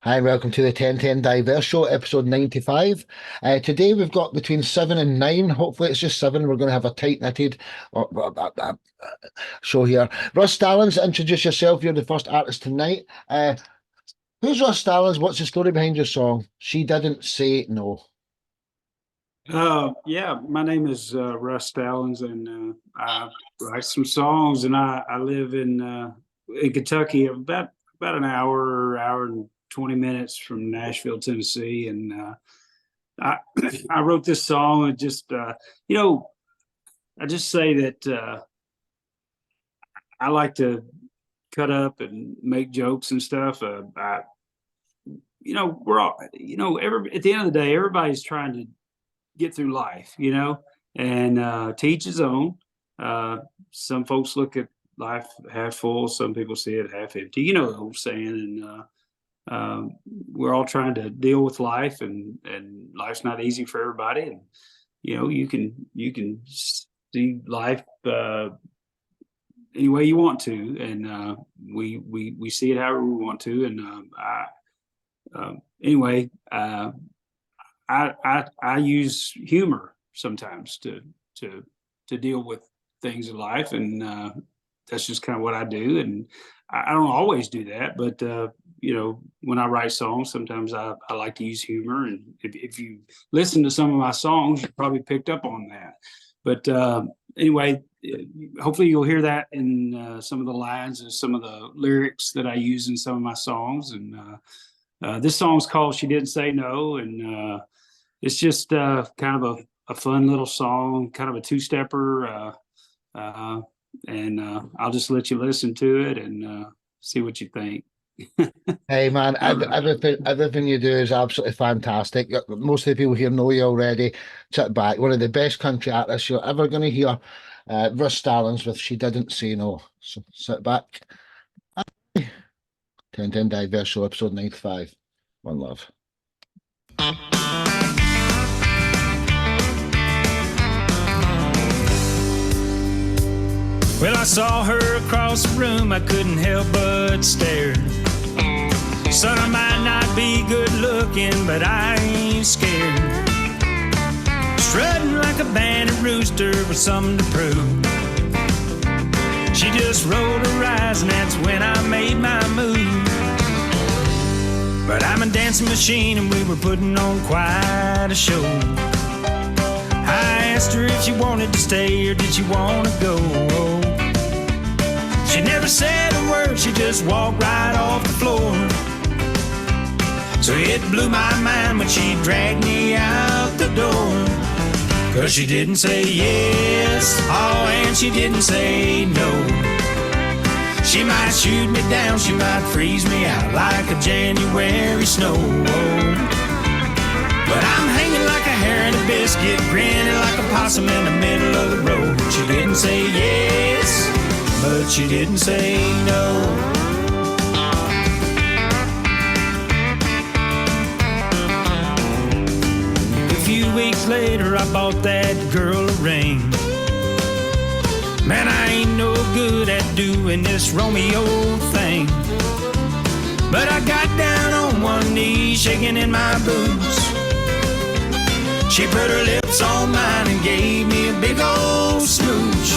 Hi, and welcome to the 1010 Diverse Show, episode 95. Today we've got between 7 and 9. Hopefully it's just 7. We're going to have a tight-knitted show here. Russ Stallings, introduce yourself. You're the first artist tonight. Who's Russ Stallings? What's the story behind your song? She Didn't Say No. Yeah, my name is Russ Stallings, and I write some songs, and I live in Kentucky, about an hour and 20 minutes from Nashville, Tennessee, and I I wrote this song and just I just say that I like to cut up and make jokes and stuff. We're all at the end of the day, everybody's trying to get through life, and to each his own. Some folks look at life half full, some people see it half empty. You know the old saying, and we're all trying to deal with life, and life's not easy for everybody. And you can see life any way you want to, and we see it however we want to. And anyway. I use humor sometimes to deal with things in life, and that's just kind of what I do. And I don't always do that, but when I write songs, sometimes I like to use humor. And if you listen to some of my songs, you probably picked up on that. But anyway, hopefully you'll hear that in some of the lines and some of the lyrics that I use in some of my songs. And this song's called "She Didn't Say No," and it's just kind of a fun little song, kind of a two-stepper, and I'll just let you listen to it and see what you think. Hey man, everything you do is absolutely fantastic. Most of the people here know you already. Sit back, one of the best country artists you're ever going to hear. Russ Stallings with "She Didn't Say No." So sit back. 1010 Diverse Show, episode 95. One love. Well, I saw her across the room, I couldn't help but stare. Son, I might not be good looking, but I ain't scared. Strutting like a bandit rooster with something to prove. She just rolled her eyes, and that's when I made my move. But I'm a dancing machine, and we were putting on quite a show. I asked her if she wanted to stay or did she want to go. She never said a word, she just walked right off the floor. So it blew my mind when she dragged me out the door. 'Cause she didn't say yes, oh, and she didn't say no. She might shoot me down, she might freeze me out like a January snow. But I'm hanging like a hair in a biscuit, grinning like a possum in the middle of the road. She didn't say yes, but she didn't say no. A few weeks later, I bought that girl a ring. Man, I ain't no good at doing this Romeo thing. But I got down on one knee, shaking in my boots. She put her lips on mine and gave me a big old smooch.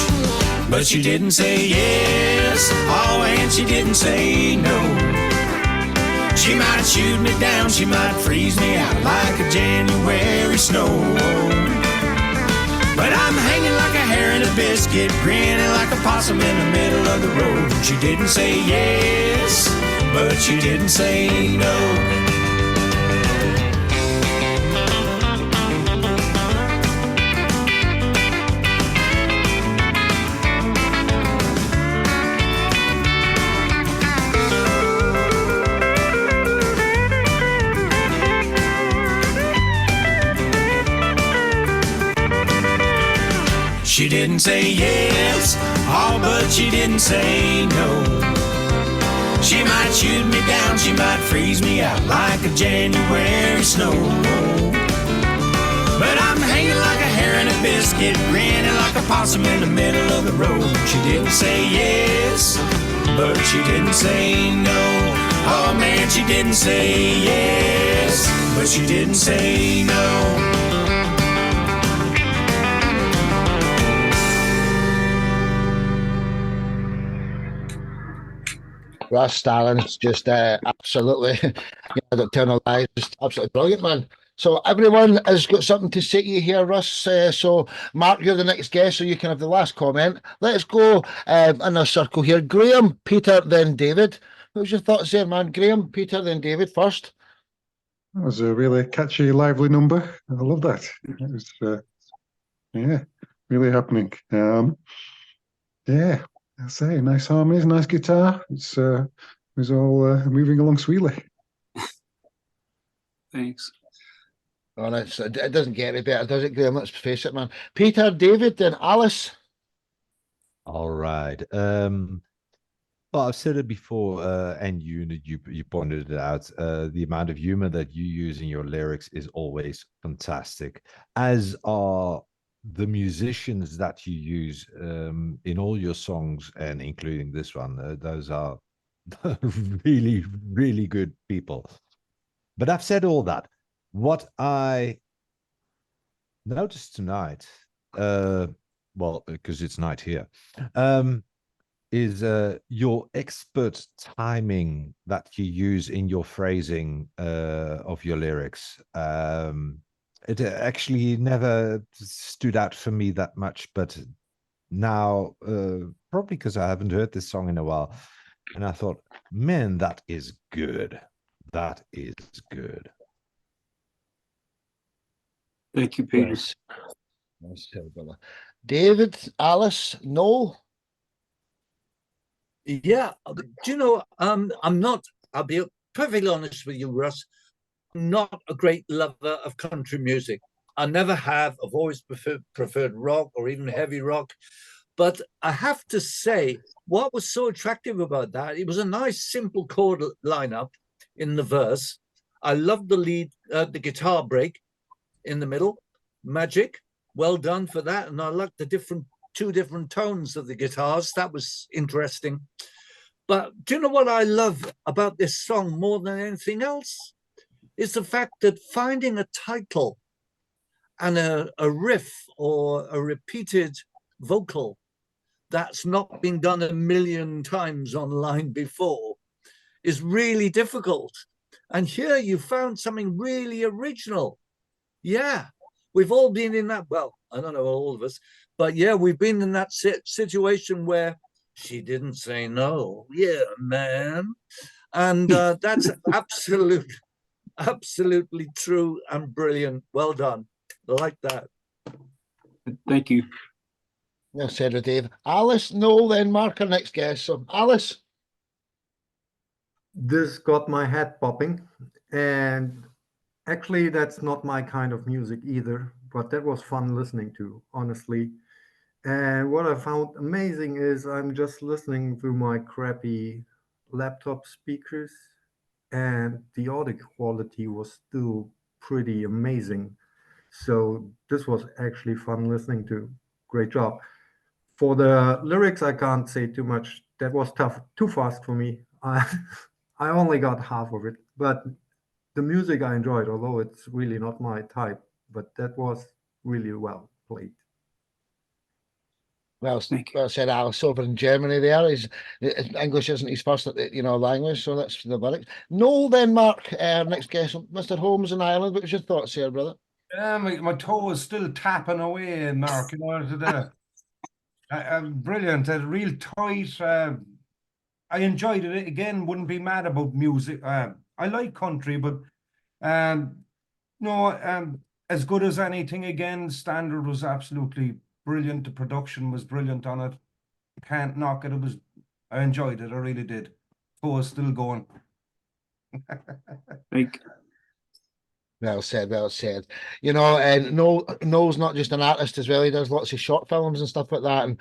But she didn't say yes, oh, and she didn't say no. She might shoot me down, she might freeze me out like a January snow. But I'm hanging like a hair in a biscuit, grinning like a possum in the middle of the road. She didn't say yes, but she didn't say no. She didn't say yes, oh, but she didn't say no. She might shoot me down, she might freeze me out like a January snow. But I'm hanging like a hair in a biscuit, grinning like a possum in the middle of the road. She didn't say yes, but she didn't say no. Oh man, she didn't say yes, but she didn't say no. Russ Stallings, just absolutely, I don't tell no lies, just absolutely brilliant, man. So everyone has got something to say to you here, Russ. So Mark, you're the next guest, so you can have the last comment. Let's go in a circle here. Graham, Peter, then David. What's your thoughts there, man? Graham, Peter, then David first. That was a really catchy, lively number. I love that. It was, yeah, really happening. Yeah, I say, nice harmonies, nice guitar. It was all moving along sweetly. Thanks. Honest, it doesn't get any better, does it, Graham? Let's face it, man. Peter, David, then Alice. All right. Well, I've said it before, and you pointed it out. The amount of humor that you use in your lyrics is always fantastic, as are the musicians that you use in all your songs, and including this one. Those are really, really good people. But I've said all that. What I noticed tonight, well, because it's night here, is your expert timing that you use in your phrasing of your lyrics. It actually never stood out for me that much, but now, probably because I haven't heard this song in a while, and I thought, man, that is good. That is good. Thank you, Peter. Nice, brother. David, Alice, Noel. Yeah, do you know, I'm not, I'll be perfectly honest with you, Russ, I'm not a great lover of country music. I never have. I've always preferred rock or even heavy rock. But I have to say, what was so attractive about that, it was a nice, simple chord lineup in the verse. I loved the lead, the guitar break in the middle. Magic, well done for that. And I liked the two different tones of the guitars. That was interesting. But do you know what I love about this song more than anything else? Is the fact that finding a title and a riff or a repeated vocal that's not been done a million times online before is really difficult. And here you found something really original. Yeah, we've all been in that, well, I don't know, all of us, but yeah, we've been in that situation where she didn't say no. Yeah, man. And that's absolutely true and brilliant. Well done. I like that. Thank you. Well said, Dave. Alice, Noel, then Mark, our next guest. So, Alice. This got my head popping, and actually that's not my kind of music either, but that was fun listening to, honestly. And what I found amazing is I'm just listening through my crappy laptop speakers, and the audio quality was still pretty amazing. So this was actually fun listening to. Great job. For the lyrics, I can't say too much. That was tough, too fast for me. I only got half of it, but the music I enjoyed, although it's really not my type, but that was really well played. Well said, Alice. Over in Germany, English isn't his first, language, so that's the lyrics. Noel, then Mark, next guest, Mr. Holmes in Ireland. What was your thoughts here, brother? My toe is still tapping away, Mark. Brilliant, real tight. I enjoyed it again. Wouldn't be mad about music. I like country, but as good as anything. Again, standard was absolutely brilliant. The production was brilliant on it. Can't knock it. I enjoyed it. I really did. Toe is still going. Thank you. Well said, well said. And Noel's not just an artist as well. He does lots of short films and stuff like that. And,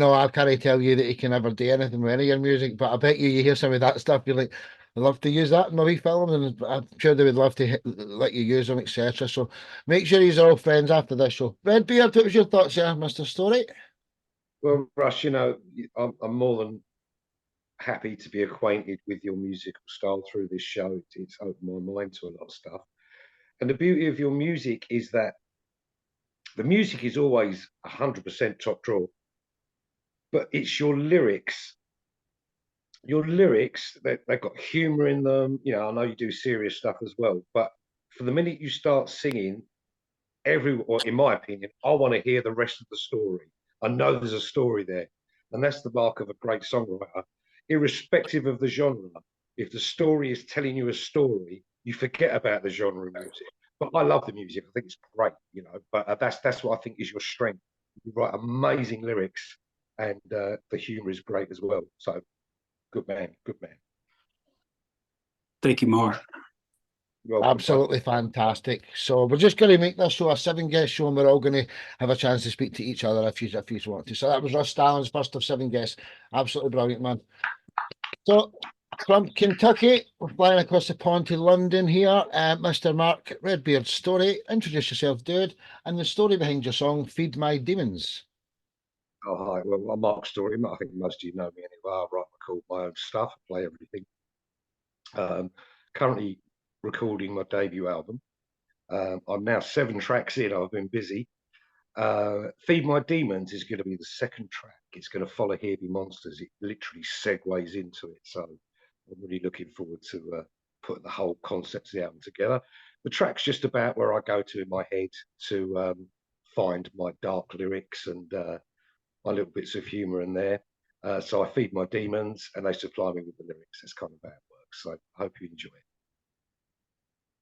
I can't tell you that he can never do anything with any of your music, but I bet you hear some of that stuff, you're like, I'd love to use that in my wee film, and I'm sure they would love to let you use them, etc. So make sure you're all friends after this show. Redbeard, what was your thoughts here, Mr. Story? Well, Russ, I'm more than happy to be acquainted with your musical style through this show. It's opened my mind to a lot of stuff. And the beauty of your music is that the music is always 100% top draw, but it's your lyrics. Your lyrics, they've got humor in them. You know, I know you do serious stuff as well, but for the minute you start singing, or in my opinion, I want to hear the rest of the story. I know there's a story there, and that's the mark of a great songwriter, irrespective of the genre. If the story is telling you a story, you forget about the genre of music. But I love the music. I think it's great, you know. But that's what I think is your strength. You write amazing lyrics, and the humor is great as well. So, good man, good man. Thank you, Mark. Absolutely fantastic. So we're just going to make this show a 7-guest show, and we're all going to have a chance to speak to each other if you want to. So that was Russ Stallin's first of 7 guests. Absolutely brilliant, man. So from Kentucky, we're flying across the pond to London here. Mr. Mark Redbeard Story. Introduce yourself, dude, and the story behind your song "Feed My Demons." Oh, hi. Well, I'm Mark Story. I think most of you know me anyway. I write, record my own stuff, play everything. Currently recording my debut album. I'm now 7 tracks in. I've been busy. Feed My Demons is going to be the second track. It's going to follow Here Be Monsters. It literally segues into it. So I'm really looking forward to putting the whole concept of the album together. The track's just about where I go to in my head to find my dark lyrics and my little bits of humour in there. So I feed my demons and they supply me with the lyrics. That's kind of how it works. So I hope you enjoy it.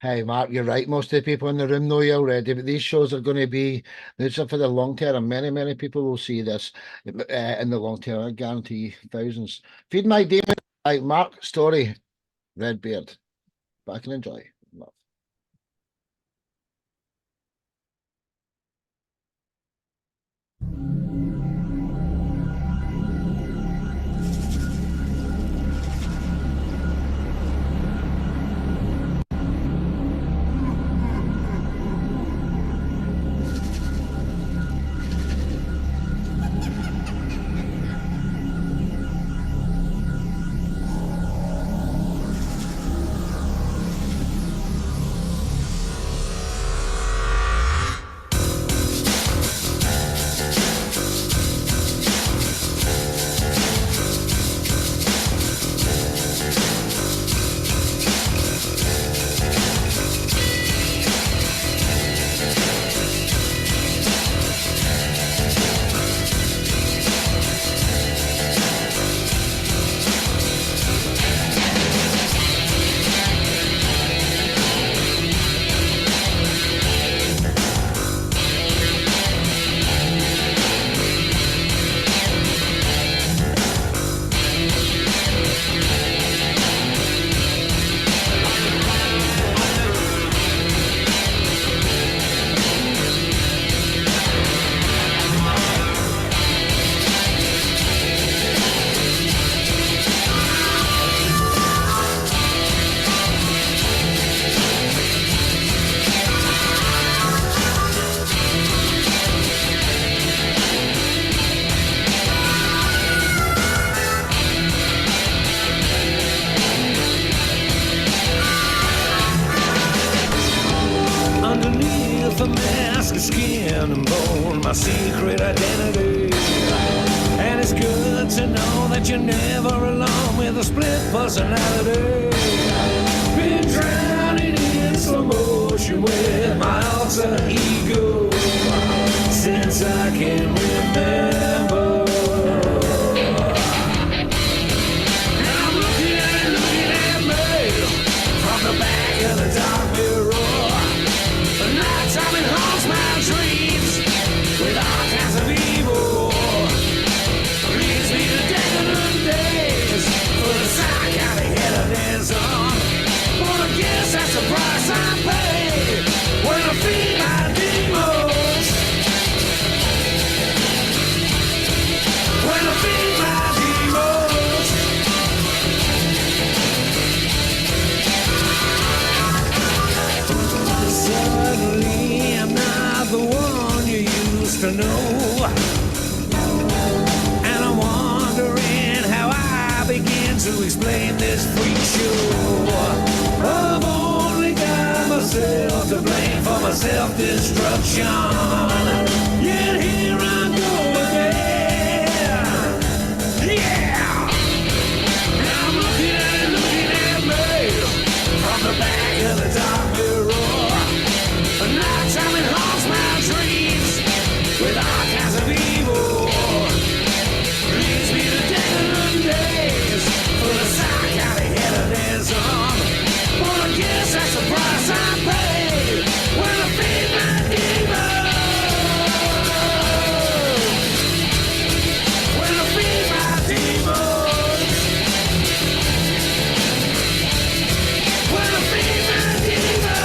Hey, Mark, you're right. Most of the people in the room know you already, but these shows are going to be, these are for the long term. Many people will see this in the long term. I guarantee thousands. Feed My Demons, like Mark Story, Redbeard. But I can enjoy. Love. Underneath a mask of skin and bone, my secret identity. And it's good to know that you're never alone with a split personality. Been drowning in slow motion with my alter ego since I can remember. And I'm looking at me from the back of the dark mirror. Nighttime it haunts my dreams with all kinds of evil. Leads me to decadent days for the psychotic head of dance on. But I guess that's the price I pay when I feed my demons. to explain this freak show. I've only got myself to blame for my self-destruction. Yet here I go again. Yeah! Now I'm looking at me from the back of the dark mirror. At night time it haunts my dreams with all kinds of evil. Leads me to decadent days full of psychotic hedonism. But I guess that's the price I pay when I feed my demons. When I feed my demons. When I feed my demons.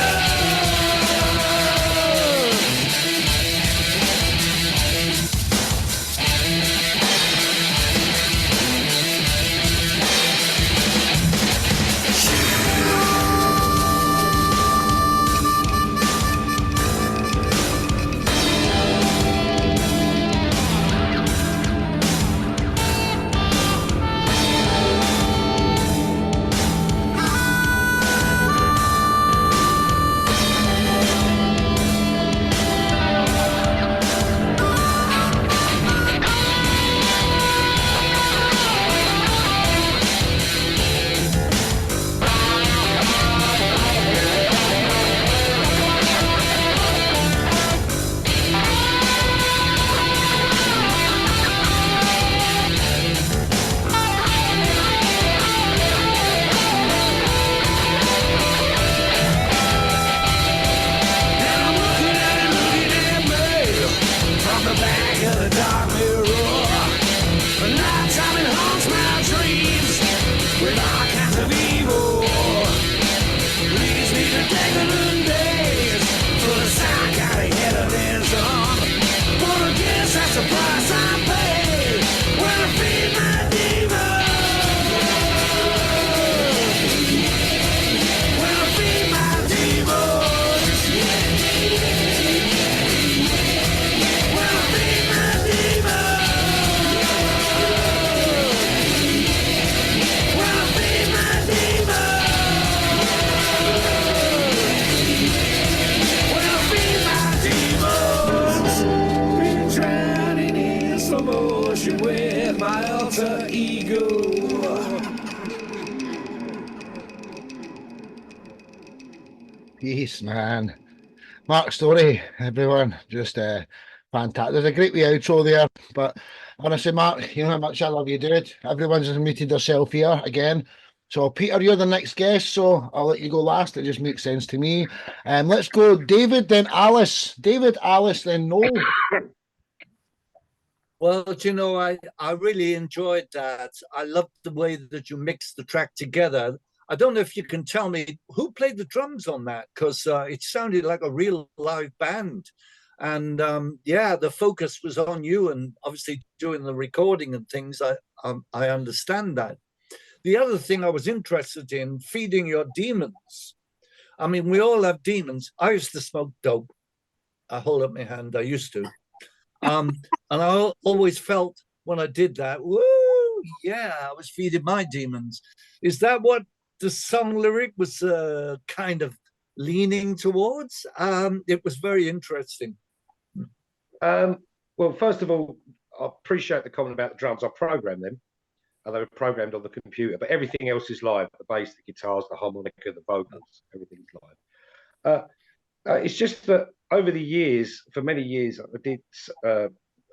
With my alter ego. Peace, man. Mark Story, everyone. Just fantastic. There's a great wee outro there, but honestly, Mark, you know how much I love you, dude. Everyone's just muted themselves here again. So, Peter, you're the next guest, so I'll let you go last. It just makes sense to me. Let's go David, then Alice. David, Alice, then Noel. Well, you know, I really enjoyed that. I loved the way that you mixed the track together. I don't know if you can tell me who played the drums on that, because it sounded like a real live band. And yeah, the focus was on you, and obviously doing the recording and things. I understand that. The other thing I was interested in, feeding your demons. I mean, we all have demons. I used to smoke dope. I hold up my hand. I used to. And I always felt when I did that, woo, yeah, I was feeding my demons. Is that what the song lyric was kind of leaning towards? It was very interesting. Well, first of all, I appreciate the comment about the drums. I programmed them. They were programmed on the computer, but everything else is live. The bass, the guitars, the harmonica, the vocals, everything's live. It's just that over the years, for many years, I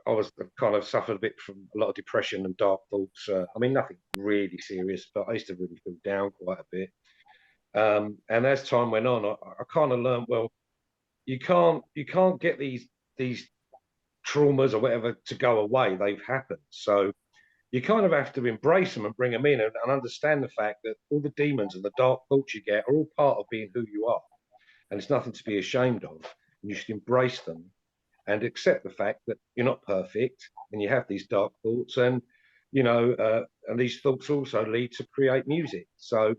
was kind of suffered a bit from a lot of depression and dark thoughts. I mean, nothing really serious, but I used to really feel down quite a bit. And as time went on, I kind of learned, well, you can't get these traumas or whatever to go away. They've happened. So you kind of have to embrace them and bring them in and understand the fact that all the demons and the dark thoughts you get are all part of being who you are. And it's nothing to be ashamed of. And you should embrace them and accept the fact that you're not perfect and you have these dark thoughts. And, you know, and these thoughts also lead to create music. So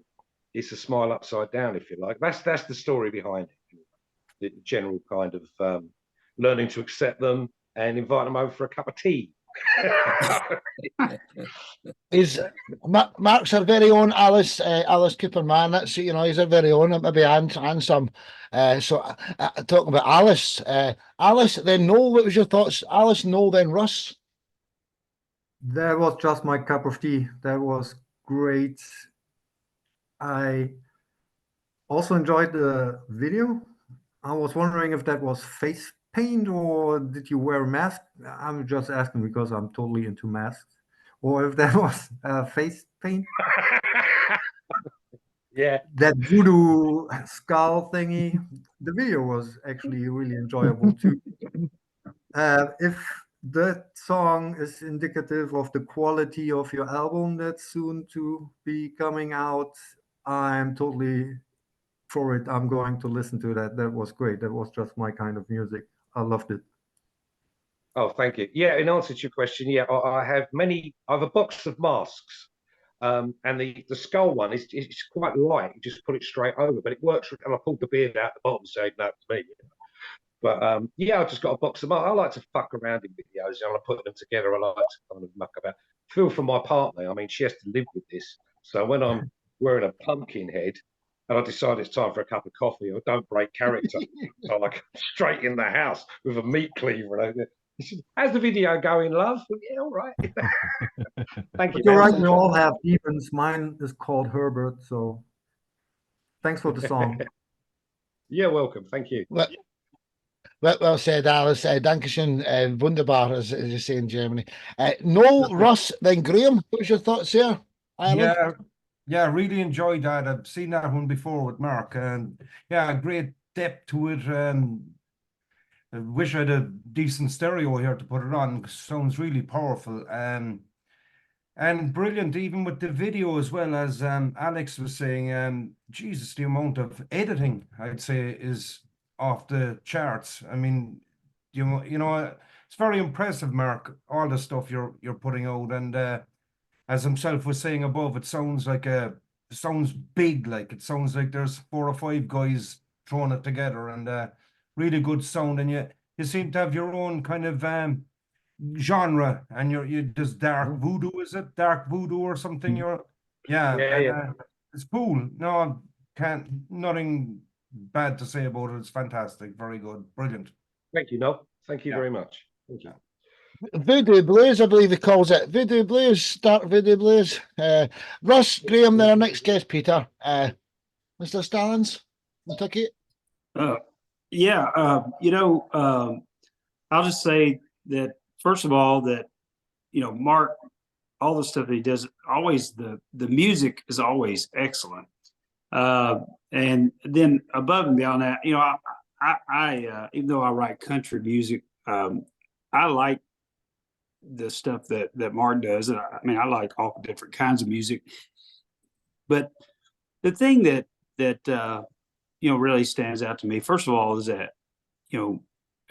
it's a smile upside down, if you like. That's the story behind it. The general kind of learning to accept them and invite them over for a cup of tea He's Mark's our very own Alice Cooper man. That's, you know, he's our very own, maybe and some. Talking about Alice, Alice, then Noel, what was your thoughts? Alice, Noel, then Russ. That was just my cup of tea. That was great. I also enjoyed the video. I was wondering if that was face paint or did you wear a mask? I'm just asking because I'm totally into masks. Or if that was face paint. Yeah. That voodoo skull thingy. The video was actually really enjoyable too. If that song is indicative of the quality of your album that's soon to be coming out, I'm totally for it. I'm going to listen to that. That was great. That was just my kind of music. I loved it. Oh, thank you. Yeah, in answer to your question, yeah, I have a box of masks. And the skull one is quite light. You just put it straight over, but it works. And I pulled the beard out the bottom, saying that's me. But yeah, I just got a box of masks. I like to fuck around in videos, and I put them together. I like to kind of muck about. Feel for my partner. I mean, she has to live with this. So when I'm wearing a pumpkin head, and I decide it's time for a cup of coffee, or don't break character, so I go straight in the house with a meat cleaver. And how's the video going, love? Yeah, all right. Thank you. You're right. We all have demons. Mine is called Herbert. So thanks for the song. You're welcome. Thank you. Well said, Alice. Dankeschön, wunderbar, as you say in Germany. Noel, Russ, then Graham. What's your thoughts here? Ireland? Yeah, really enjoyed that. I've seen that one before with Mark, and yeah, great depth to it. I wish I had a decent stereo here to put it on. Sounds really powerful. And brilliant, even with the video as well, as Alex was saying. Jesus, the amount of editing, I'd say, is off the charts. I mean, you know, it's very impressive, Mark, all the stuff you're putting out. And as himself was saying above, it sounds big, like it sounds like there's 4 or 5 guys throwing it together, and really good sound. And you seem to have your own kind of genre, and you does dark voodoo, is it dark voodoo or something? It's cool. No, nothing bad to say about it. It's fantastic, very good, brilliant. Thank you, Noel. Thank you very much. Thank you. Voodoo Blues, I believe he calls it. Voodoo Blues, dark Voodoo Blues. Russ, Graham, then our next guest, Peter. Mr. Stallings, Kentucky. I'll just say that, first of all, that, Mark, all the stuff that he does, always the music is always excellent. And then above and beyond that, I even though I write country music, I like the stuff that Mark does. And I like all different kinds of music. But the thing that really stands out to me, first of all, is that, I'm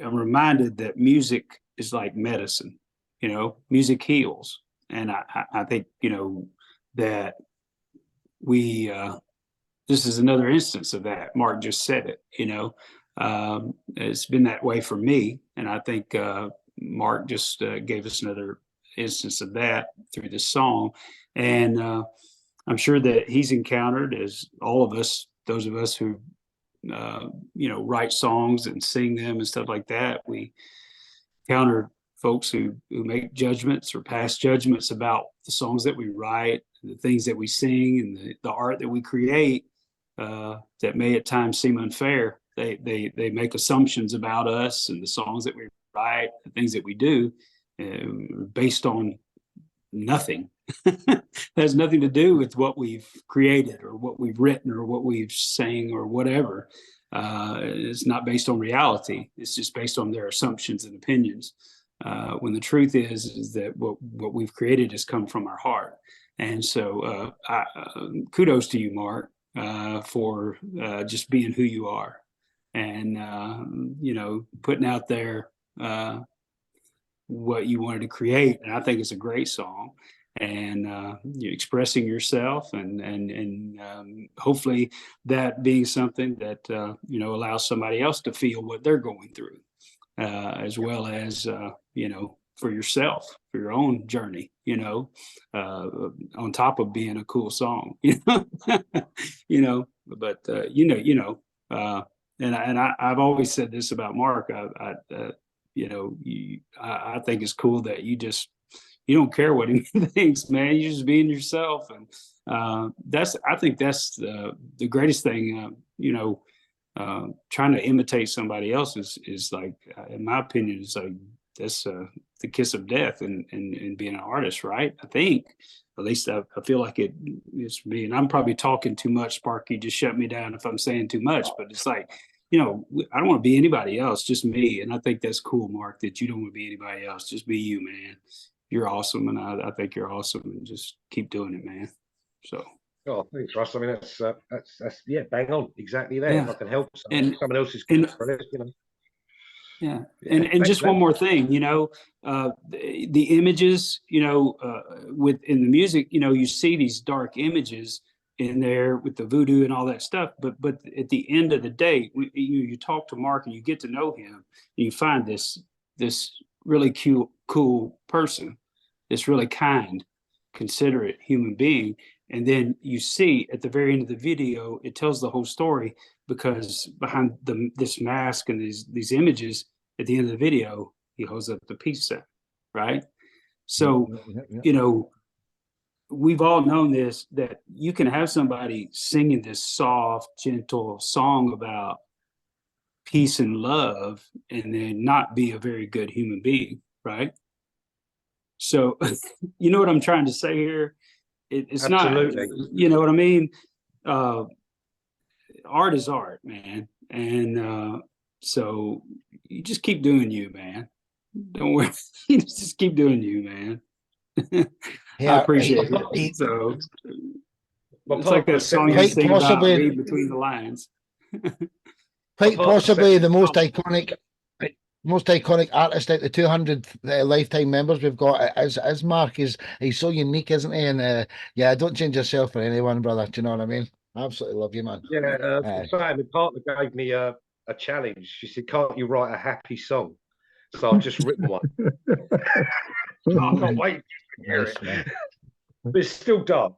reminded that music is like medicine. Music heals. And I think, that this is another instance of that. Mark just said it, it's been that way for me. And I think Mark just gave us another instance of that through this song. And I'm sure that he's encountered, as all of us, those of us who, write songs and sing them and stuff like that, we encounter folks who make judgments or pass judgments about the songs that we write, the things that we sing, and the art that we create that may at times seem unfair. They make assumptions about us and the songs that we write, the things that we do, based on nothing. It has nothing to do with what we've created or what we've written or what we've sang or whatever. It's not based on reality. It's just based on their assumptions and opinions. When the truth is that what we've created has come from our heart. And so kudos to you, Mark, for just being who you are and, putting out there what you wanted to create. And I think it's a great song. And you're expressing yourself and hopefully that being something that, allows somebody else to feel what they're going through, as well as, for yourself, for your own journey, on top of being a cool song, but I've always said this about Mark. I think it's cool that you don't care what he thinks, man. You just being yourself, and I think that's the greatest thing. Trying to imitate somebody else is like, in my opinion, is like that's the kiss of death and being an artist, right? I think, at least I feel like it's me, and I'm probably talking too much. Sparky, just shut me down if I'm saying too much, but it's like, I don't want to be anybody else, just me. And I think that's cool, Mark, that you don't want to be anybody else, just be you, man. You're awesome, and I think you're awesome, and just keep doing it, man. So. Oh, thanks, Russ. I mean, that's bang on, exactly that. Yeah. If I can help someone else's Yeah. And just one more thing, the images, within the music, you see these dark images in there with the voodoo and all that stuff. But at the end of the day, you talk to Mark and you get to know him, and you find this really cool person, this really kind, considerate human being. And then you see at the very end of the video, it tells the whole story, because behind this mask and these images, at the end of the video, he holds up the peace sign, right? So, we've all known this, that you can have somebody singing this soft, gentle song about peace and love and then not be a very good human being, right? So, you know what I'm trying to say here? It's Absolutely. not, you know what I mean? Art is art, man. And so you just keep doing you, man. Don't worry. Just keep doing you, man. I appreciate it. So it's like that song you sing about, read between the lines. Quite possibly the most iconic artist out the 200 lifetime members we've got is Mark. He's so unique, isn't he? And don't change yourself for anyone, brother. Do you know what I mean? Absolutely love you, man. Yeah, my partner gave me a challenge. She said, "Can't you write a happy song?" So I've just written one. I'm not waiting to hear it. But it's still dark.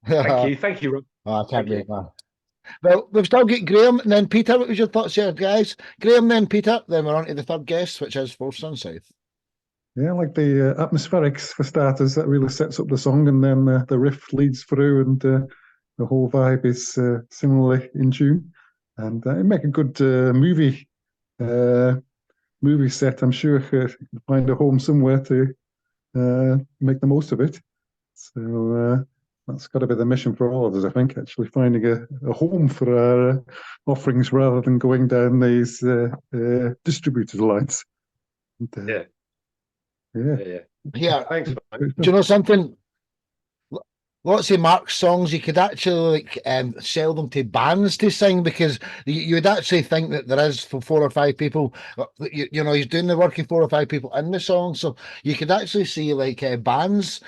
Thank you, Rob. I can't wait, man. Well, we've still got Graham and then Peter. What was your thoughts here, guys? Graham, then Peter, then we're on to the third guest, which is Four Sun South. Yeah, like the atmospherics for starters, that really sets up the song, and then the riff leads through, and the whole vibe is similarly in tune, and it make a good movie set. I'm sure find a home somewhere to make the most of it. So that's got to be the mission for all of us, I think, actually finding a home for our offerings rather than going down these distributed lines. And, Yeah. Thanks, do you know something? Lots of Mark's songs, you could actually sell them to bands to sing, because you would actually think that there is for 4 or 5 people, he's doing the work of 4 or 5 people in the song. So you could actually see like bands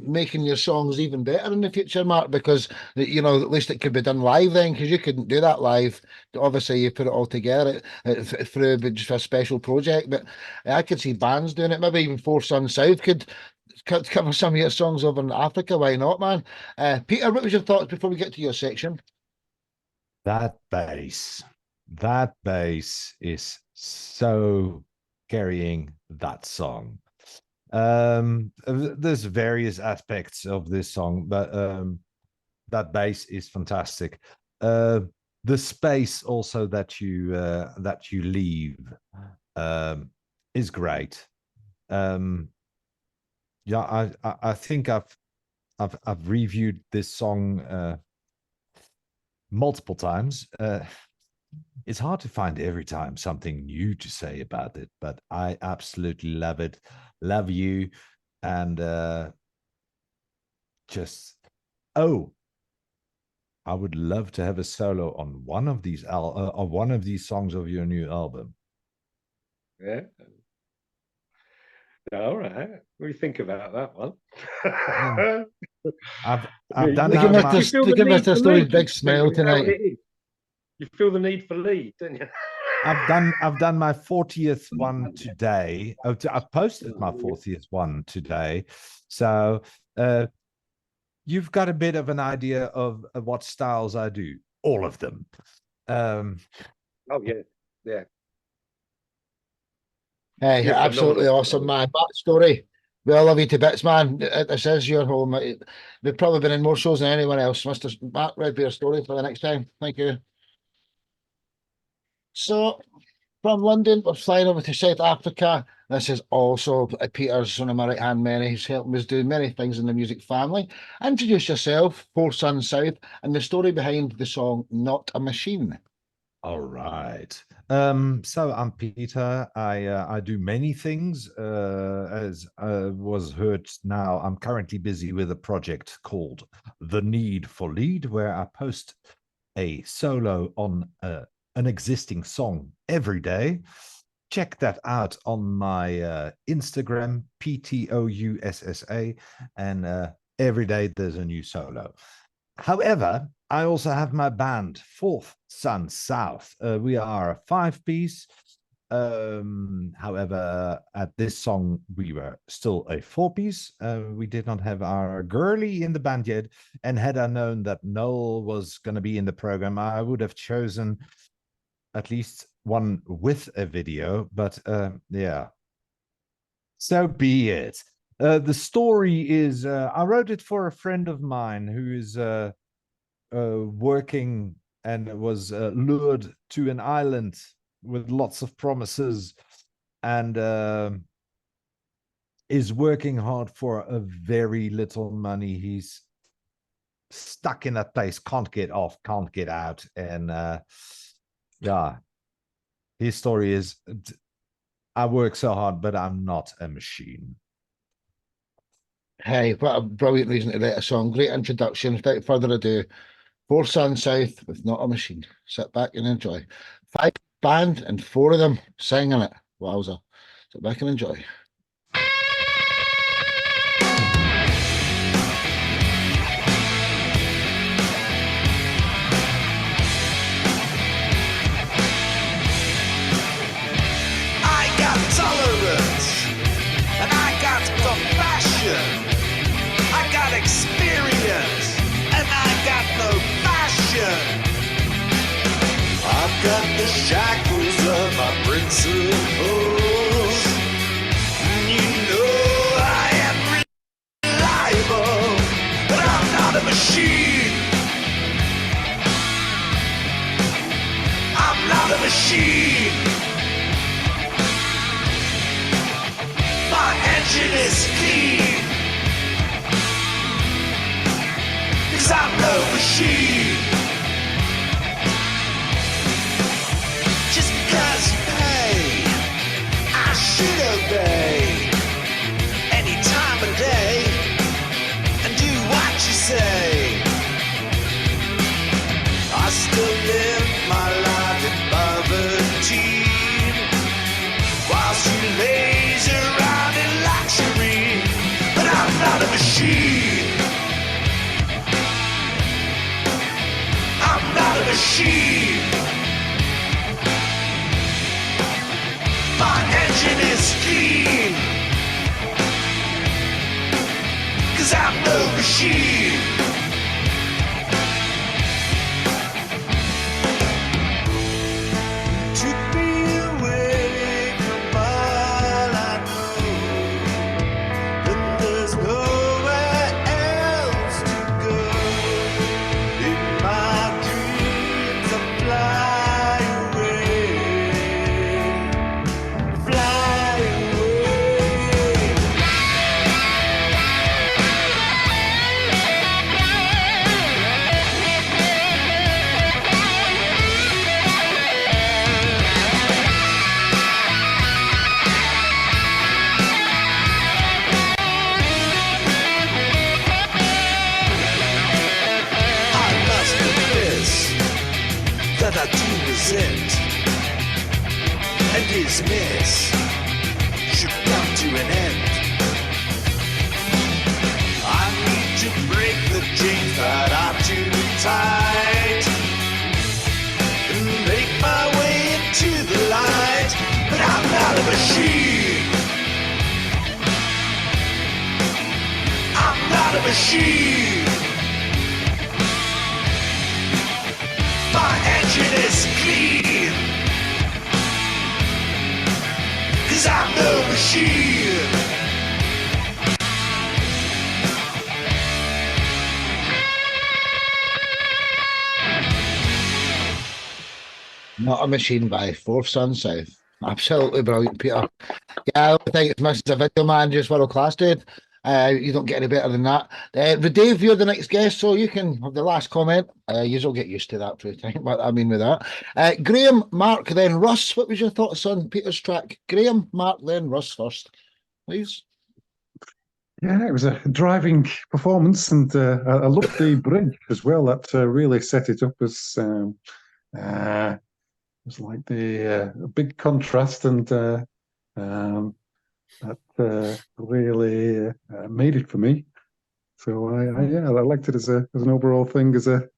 making your songs even better in the future, Mark, because, at least it could be done live then, because you couldn't do that live. Obviously, you put it all together through just a special project, but I could see bands doing it. Maybe even Four Sun South could cover some of your songs over in Africa. Why not, man? Peter, what was your thoughts before we get to your section? That bass is so carrying that song. There's various aspects of this song, but that bass is fantastic. The space also that you leave is great. I think I've reviewed this song multiple times. It's hard to find every time something new to say about it, but I absolutely love it. Love you, and I would love to have a solo on one of these songs of your new album. Yeah. All right. What do you think about that one? I've done Give us a story, big smile tonight. You feel the need for lead, don't you? I've done my 40th one today. I've posted my 40th one today. So you've got a bit of an idea of what styles I do. All of them. Oh yeah, yeah. Hey, You're absolutely phenomenal. awesome, man. Backstory. We all love you to bits, man. This is your home. We've probably been in more shows than anyone else. Mr. Mark, read your story for the next time. Thank you. So, from London, we're flying over to South Africa. This is also Peter's, one of my right-hand men. He's helping us do many things in the music family. Introduce yourself, Four Sons South, and the story behind the song Not a Machine. All right. So I'm Peter. I do many things. As was heard now, I'm currently busy with a project called The Need for Lead, where I post a solo on an existing song every day. Check that out on my Instagram, PTOUSSA, and every day there's a new solo. However, I also have my band, Fourth Sun South. We are a 5-piece. However, at this song, we were still a 4-piece. We did not have our girly in the band yet. And had I known that Noel was going to be in the program, I would have chosen at least one with a video. But yeah, so be it. The story is, I wrote it for a friend of mine who is working and was lured to an island with lots of promises and is working hard for a very little money. He's stuck in that place, can't get off, can't get out. And yeah, his story is, I work so hard, but I'm not a machine. Hey, what a brilliant reason to write a song. Great introduction. Without further ado, Four Sons South with Not a Machine. Sit back and enjoy. 5 band and 4 of them singing it. Wowza. Sit back and enjoy. I got tolerance, and I got compassion. I got experience, and I got no passion. I've got the shackles of my principles. You know I am reliable, but I'm not a machine. I'm not a machine. My engine is clean, 'cause I'm no machine. Just because you pay, I should obey any time of day and do what you say. I still live my life in poverty, whilst you laze around in luxury. But I'm not a machine. I'm not a machine. My engine is clean, 'cause I'm no machine. Took me away from all I know, but there's nowhere else to go. In my dreams I fly away, fly away. I must confess that I do resent, and his mess should come to an end. I need to break the chains that are too tight and make my way into the machine. I'm not a machine. My engine is clean. 'Cause I'm no machine. Not a Machine by Fourth Son South. Absolutely brilliant, Peter. Yeah, I think it's missed a video, man. Just world class, dude. You don't get any better than that. Dave, you're the next guest, so you can have the last comment. You'll get used to that through time. What I mean with that. Graham, Mark, then Russ. What was your thoughts on Peter's track? Graham, Mark, then Russ first, please. Yeah, it was a driving performance, and I loved the bridge as well. That really set it up as it was like the big contrast, and that really made it for me. So I liked it as an overall thing, as a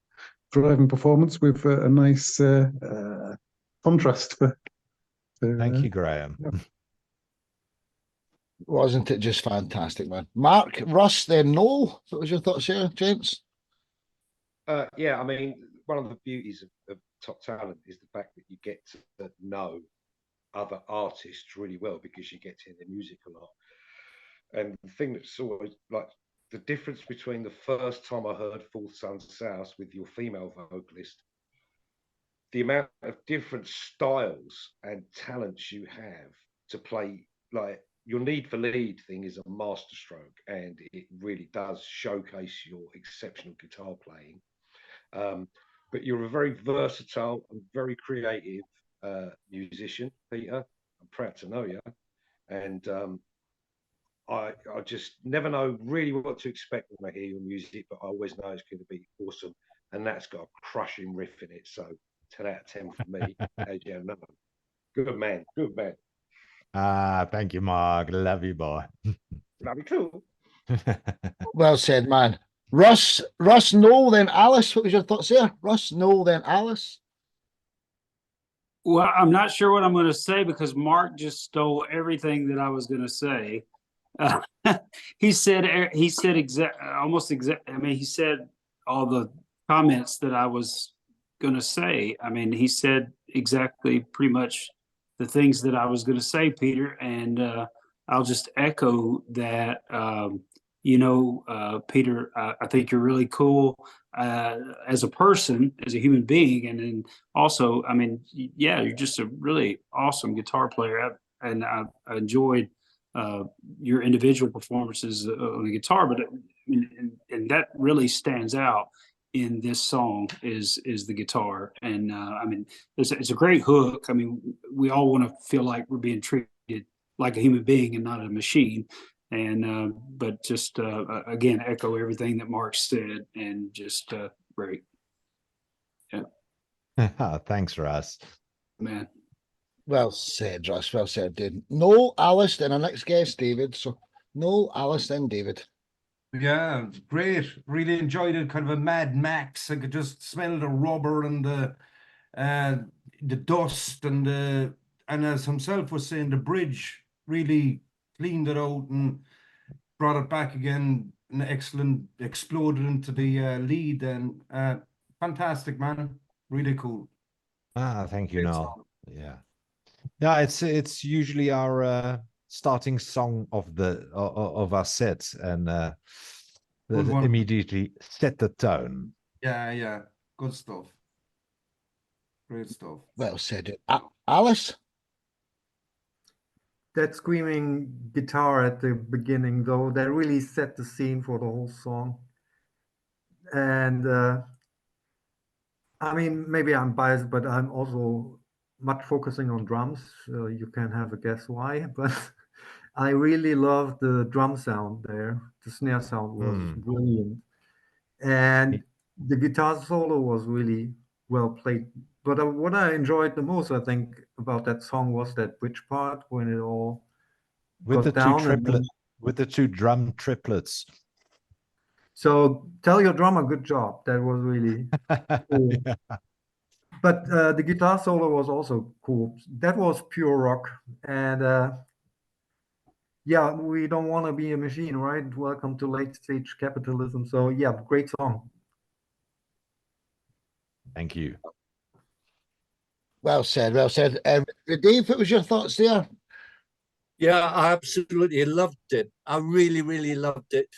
driving performance with a nice contrast. Thank you, Graham. Yeah. Wasn't it just fantastic, man? Mark, Russ, then Noel. What was your thoughts here, gents? Yeah, I mean, one of the beauties of Top Talent is the fact that you get to know other artists really well because you get to hear their music a lot. And the thing that's always like the difference between the first time I heard Fourth Son South with your female vocalist, the amount of different styles and talents you have to play, like your Need for Lead thing is a masterstroke, and it really does showcase your exceptional guitar playing. But you're a very versatile and very creative musician, Peter. I'm proud to know you. And I just never know really what to expect when I hear your music, but I always know it's going to be awesome. And that's got a crushing riff in it. So 10 out of 10 for me, as you know. Good man, good man. Thank you, Mark. Love you, boy. Love you too. Well said, man. Russ, Noel, then Alice. What was your thoughts there? Russ, Noel, then Alice. Well, I'm not sure what I'm going to say because Mark just stole everything that I was going to say. He said almost exact. I mean, he said all the comments that I was going to say. I mean, he said exactly pretty much the things that I was going to say, Peter. And I'll just echo that. Peter, I think you're really cool as a person, as a human being, and then also, I mean, yeah, you're just a really awesome guitar player, and I enjoyed your individual performances on the guitar, but and that really stands out in this song is the guitar, and I mean, it's a great hook. I mean, we all want to feel like we're being treated like a human being and not a machine. And but just again, echo everything that Mark said, and just great. Yeah. Thanks, Russ. Man. Well said, Russ. Well said, dude. Noel, Alice, then our next guest, David. So Noel, Alice, then David. Yeah, great. Really enjoyed it. Kind of a Mad Max. I could just smell the rubber and the dust and as himself was saying, the bridge really cleaned it out and brought it back again. An excellent, exploded into the lead, and fantastic, man. Really cool. Thank you, Great Noel. song. Yeah, it's usually our starting song of our sets, and Good one. immediately set the tone. Yeah, good stuff. Great stuff. Well said, dude. Alice. That screaming guitar at the beginning, though, that really set the scene for the whole song. And I mean, maybe I'm biased, but I'm also much focusing on drums. You can have a guess why, but I really love the drum sound there. The snare sound was brilliant. And the guitar solo was really well played. But what I enjoyed the most, I think, about that song was that bridge part when it all with got the down. with the two drum triplets. So tell your drummer, good job. That was really cool. Yeah. But the guitar solo was also cool. That was pure rock. And yeah, we don't want to be a machine, right? Welcome to late stage capitalism. So yeah, great song. Thank you. Well said, well said. Dave, what was your thoughts there? Yeah, I absolutely loved it. I really, really loved it.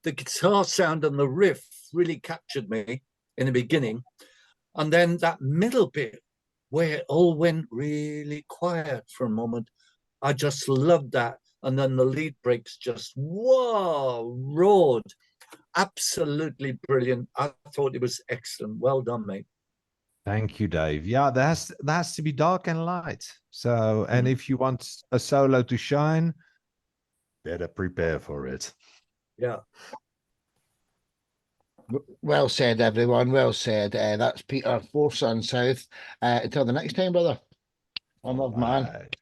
The guitar sound and the riff really captured me in the beginning. And then that middle bit where it all went really quiet for a moment, I just loved that. And then the lead breaks just, whoa, roared. Absolutely brilliant. I thought it was excellent. Well done, mate. Thank you, Dave. Yeah, that has to be dark and light. So, and if you want a solo to shine, better prepare for it. Yeah. Well said, everyone. Well said. That's Peter, 4 Sun South. Until the next time, brother. One love, man. Right.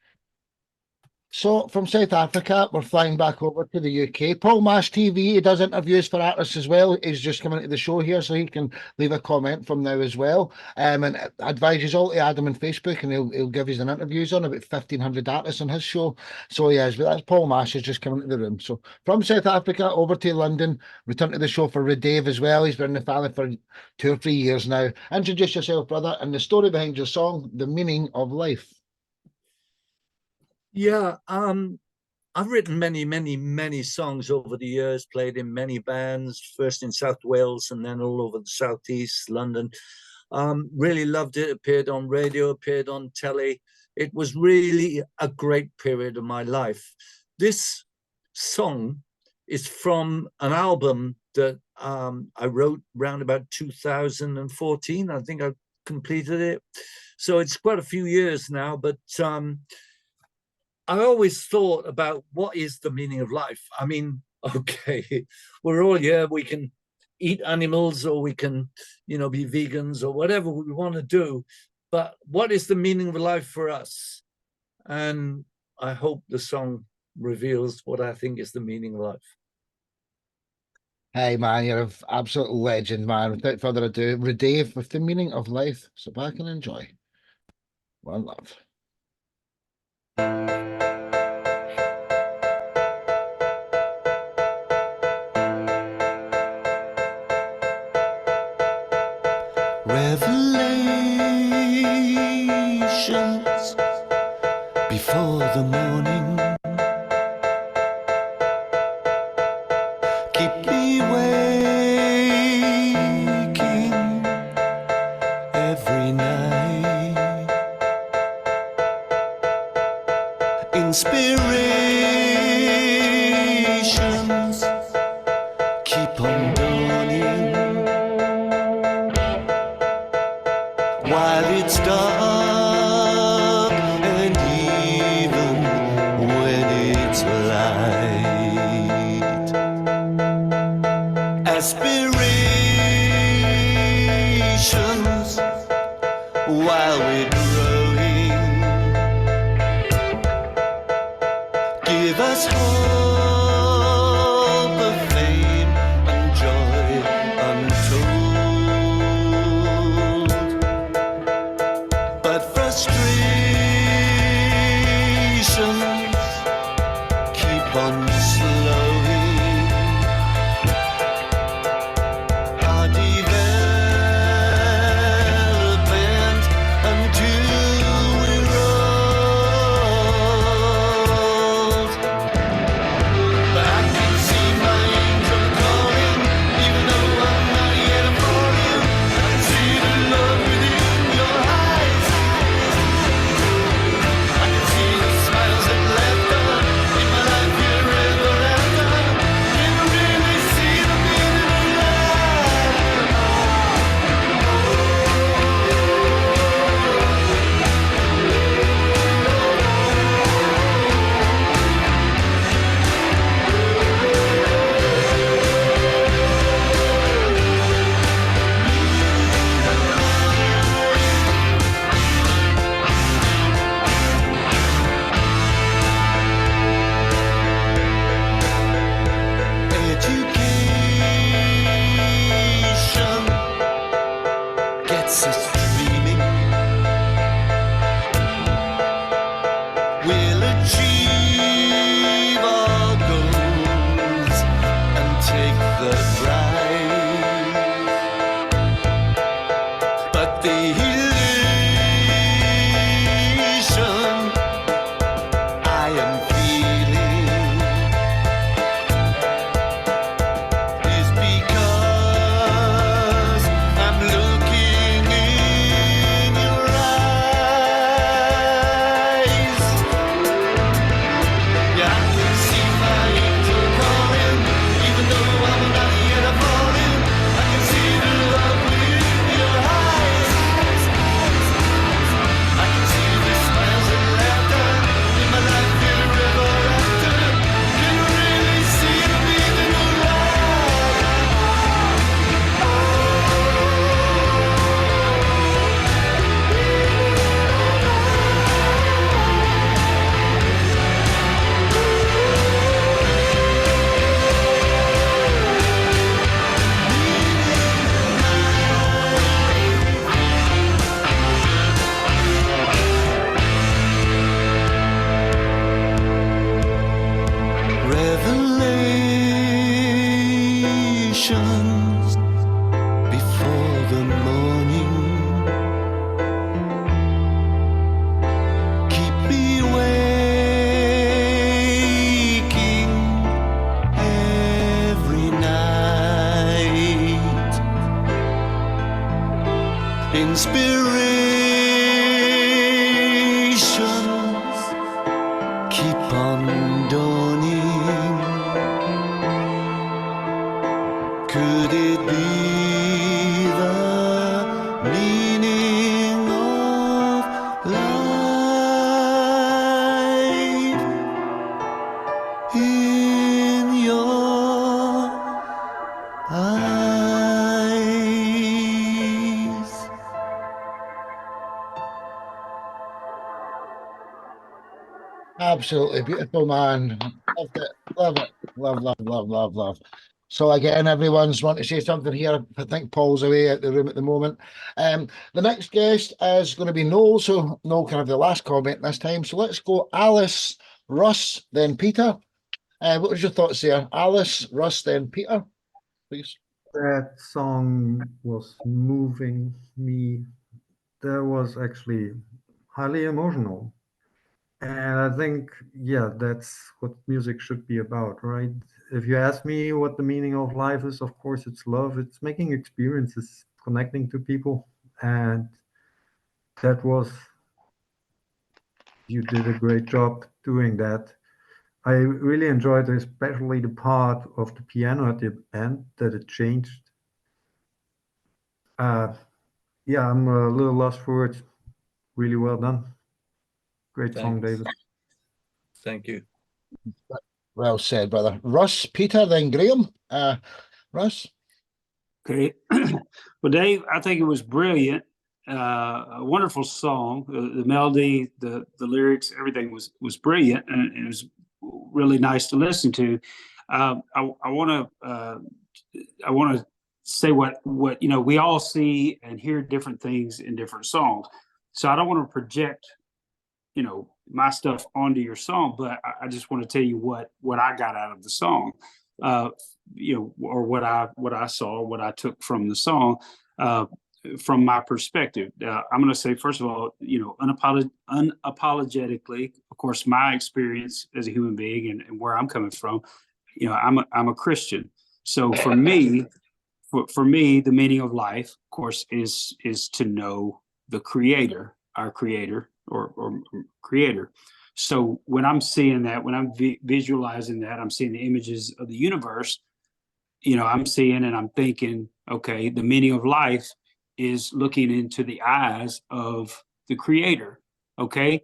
So from South Africa, we're flying back over to the UK. Paul Mash TV, he does interviews for artists as well. He's just coming to the show here, so he can leave a comment from now as well. And advises all to add him on Facebook, and he'll give us an interviews on about 1,500 artists on his show. So yes, but that's Paul Mash has just come into the room. So from South Africa over to London, return to the show for Dave as well. He's been in the family for 2 or 3 years now. Introduce yourself, brother, and the story behind your song, The Meaning of Life. Yeah, I've written many songs over the years, played in many bands, first in South Wales and then all over the Southeast, London. Really loved it, appeared on radio, appeared on telly. It was really a great period of my life. This song is from an album that I wrote around about 2014. I think I completed it. So it's quite a few years now, but I always thought about what is the meaning of life. I mean, okay, we're all here. We can eat animals, or we can, be vegans, or whatever we want to do. But what is the meaning of life for us? And I hope the song reveals what I think is the meaning of life. Hey man, you're an absolute legend, man. Without further ado, Dave with The Meaning of Life. Sit back and enjoy. One love. Revelations before the morning keep me waking every night. Inspirations keep on dawning while it's dark, and even when it's light. Aspirations while we're growing give us hope of fame and joy untold. But frustrations keep on slowing our development until we're old. But I can see my angel calling, even though I'm not yet for you. I can see the love within your eyes. I can see the smiles that left her in my life here ever after. Never really see the meaning of education gets us dreaming inspirations keep on dawning. Could it be the meaning of life in your eyes? Absolutely beautiful, man. Loved it. Love it. Love, love, love, love, love. So again, everyone's wanting to say something here. I think Paul's away out the room at the moment. The next guest is going to be Noel. So Noel can have the last comment this time. So let's go Alice, Russ, then Peter. What was your thoughts there? Alice, Russ, then Peter, please. That song was moving me. That was actually highly emotional. And I think, yeah, that's what music should be about, right? If you ask me what the meaning of life is, of course, it's love. It's making experiences, connecting to people. And that was, you did a great job doing that. I really enjoyed especially the part of the piano at the end that it changed. Yeah, I'm a little lost for words. Really well done. Great song, Thanks. David. Thank you. Well said, brother. Russ, Peter, then Graham. Russ. Okay. Well, Dave, I think it was brilliant. A wonderful song. The melody, the lyrics, everything was brilliant, and it was really nice to listen to. I want to say what we all see and hear different things in different songs. So I don't want to project my stuff onto your song, but I just want to tell you what I got out of the song, or what I saw, what I took from the song, from my perspective. I'm going to say, first of all, unapologetically, of course, my experience as a human being and where I'm coming from, I'm a Christian. So for me, the meaning of life, of course, is to know the Creator, our Creator, or Creator. So when I'm seeing that, when I'm visualizing that, I'm seeing the images of the universe. I'm seeing and I'm thinking, okay, the meaning of life is looking into the eyes of the Creator. Okay.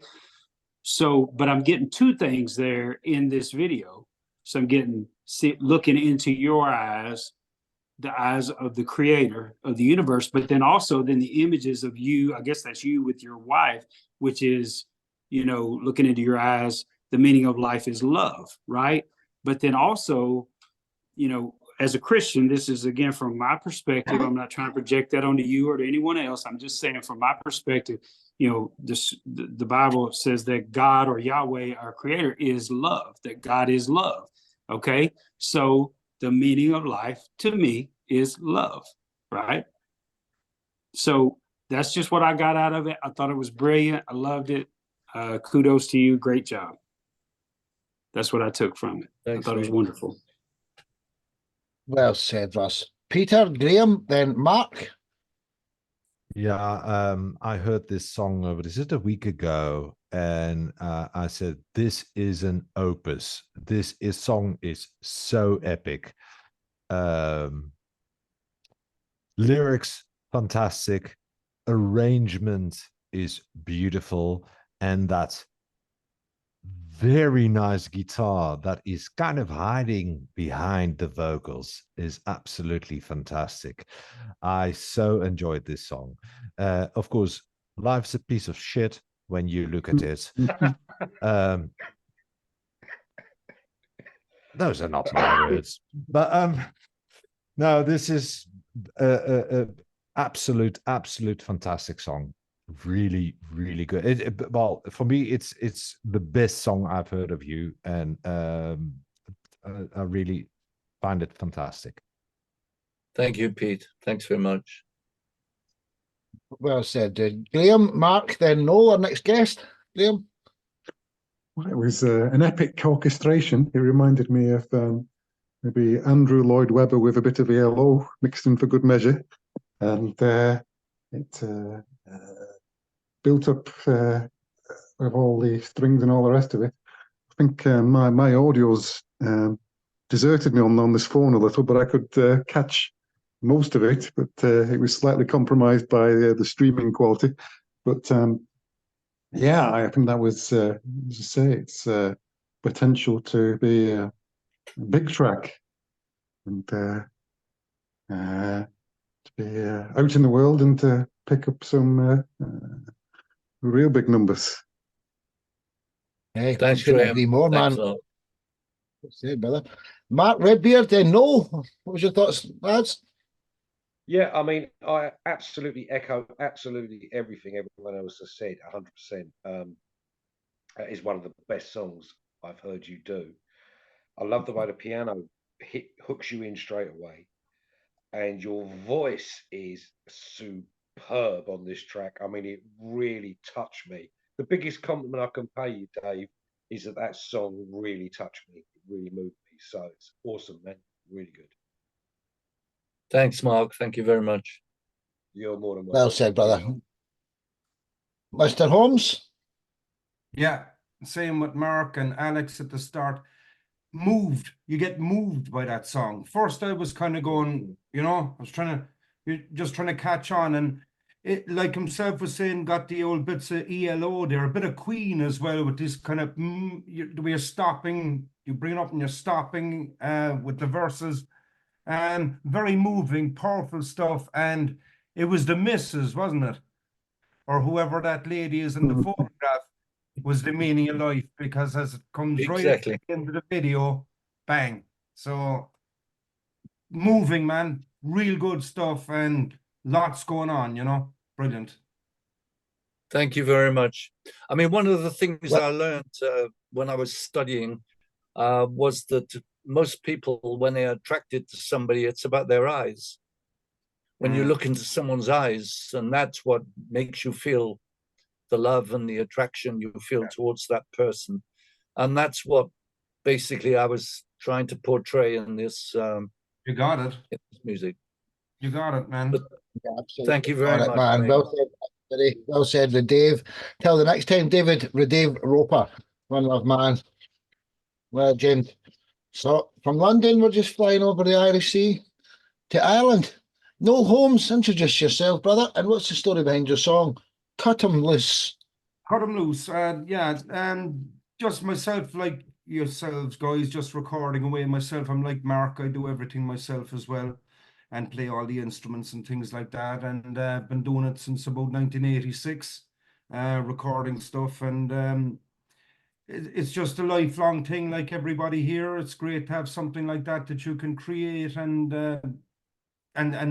So, but I'm getting two things there in this video. So I'm looking into your eyes, the eyes of the Creator of the universe, but then also the images of you. I guess that's you with your wife, which is, looking into your eyes. The meaning of life is love, right? But then also, as a Christian, this is again from my perspective. I'm not trying to project that onto you or to anyone else. I'm just saying from my perspective, the Bible says that God, or Yahweh, our Creator, is love, that God is love. Okay. So the meaning of life to me is love, right? So that's just what I got out of it. I thought it was brilliant. I loved it. Kudos to you. Great job. That's what I took from it. Thanks, I thought it was mate. wonderful. Well said, Russ. Peter, Graham, then Mark. Yeah, I heard this song over this just a week ago, and I said, "This is an opus. This song is so epic. Lyrics fantastic, arrangement is beautiful, and that very nice guitar that is kind of hiding behind the vocals is absolutely fantastic. I so enjoyed this song. Of course, life's a piece of shit when you look at it. Those are not my words, but no, this is a absolute fantastic song. Really, really good. Well, for me, it's the best song I've heard of you, and I really find it fantastic. Thank you, Pete. Thanks very much. Well said, Graham, Mark, then Noel, our next guest. Graham. Well, it was an epic orchestration. It reminded me of maybe Andrew Lloyd Webber with a bit of ELO mixed in for good measure. And it built up with all the strings and all the rest of it. I think my audio's deserted me on this phone a little, but I could catch most of it. But it was slightly compromised by the streaming quality. But yeah, I think that was, as I say, it's potential to be a big track and to be out in the world and to pick up some real big numbers. Hey, Thanks, couldn't Graham. agree more, man. Thanks a lot. Say, brother. Mark Redbeard, then no. What was your thoughts, lads? Yeah, I mean, I absolutely echo absolutely everything everyone else has said, 100%. That is one of the best songs I've heard you do. I love the way the piano hooks you in straight away, and your voice is superb on this track. I mean, it really touched me. The biggest compliment I can pay you, Dave, is that song really touched me. It really moved me. So it's awesome, man. Really good. Thanks, Mark. Thank you very much. You're more than welcome. Well said, brother. Mr. Holmes? Yeah, same with Mark and Alex at the start. Moved. You get moved by that song. First, I was kind of going, I was just trying to catch on, and it, like himself was saying, got the old bits of ELO there, a bit of Queen as well, with this kind of the way you're stopping, you bring it up and you're stopping with the verses, and very moving, powerful stuff. And it was the missus, wasn't it, or whoever that lady is in the photograph, was the meaning of life, because as it comes right at Exactly. the end of the video, bang. So moving, man, real good stuff, and lots going on, brilliant. Thank you very much. I mean, one of the things I learned when I was studying was that most people, when they're attracted to somebody, it's about their eyes. When you look into someone's eyes, and that's what makes you feel the love and the attraction you feel towards that person. And that's what basically I was trying to portray in this You got it. in this music. You got it, man. But Yeah, absolutely. thank you very On it, much, man. mate. Well said, buddy. Well said, Dave. Till the next time, David, Dave Roper. One love, man. Legend. So, from London, we're just flying over the Irish Sea to Ireland. Noel Holmes, introduce yourself, brother. And what's the story behind your song, Cut 'Em Loose? Cut 'em loose. Yeah, just myself, like yourselves, guys, just recording away myself. I'm like Mark, I do everything myself as well, and play all the instruments and things like that. And been doing it since about 1986, recording stuff. And it's just a lifelong thing, like everybody here. It's great to have something like that you can create and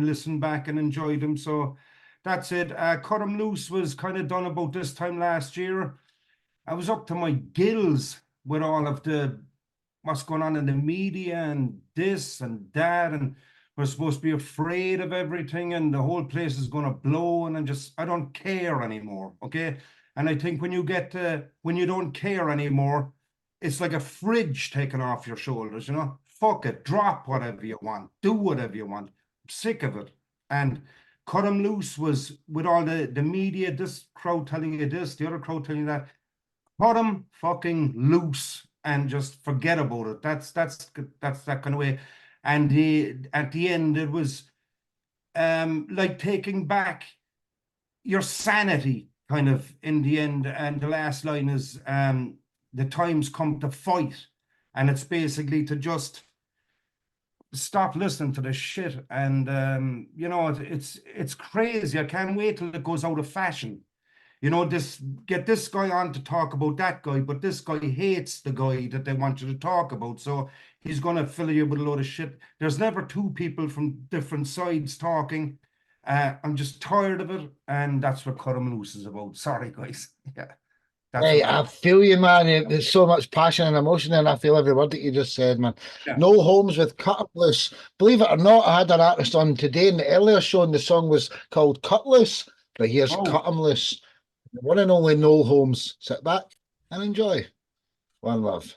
listen back and enjoy them. So that's it. Cut 'em Loose was kind of done about this time last year. I was up to my gills with all of what's going on in the media and this and that, and we're supposed to be afraid of everything, and the whole place is going to blow, and I don't care anymore, okay? And I think when you don't care anymore, it's like a fridge taken off your shoulders, Fuck it, drop whatever you want, do whatever you want. I'm sick of it. And Cut 'em Loose was with all the media, this crowd telling you this, the other crowd telling you that. Cut 'em fucking loose and just forget about it. That's that kind of way. And at the end, it was like taking back your sanity, kind of, in the end. And the last line is the time's come to fight, and it's basically to just stop listening to this shit. And it's crazy. I can't wait till it goes out of fashion. Get this guy on to talk about that guy, but this guy hates the guy that they want you to talk about, so he's going to fill you with a load of shit. There's never two people from different sides talking. I'm just tired of it, and that's what Cut 'em Loose is about. Sorry, guys. Yeah. Hey, I feel you, man. There's so much passion and emotion, and I feel every word that you just said, man. Yeah. Noel Holmes with Cut 'Em Loose. Believe it or not, I had an artist on today in the earlier show, and the song was called Cut Loose, but here's Cut 'Em Loose. The one and only Noel Holmes. Sit back and enjoy. One love.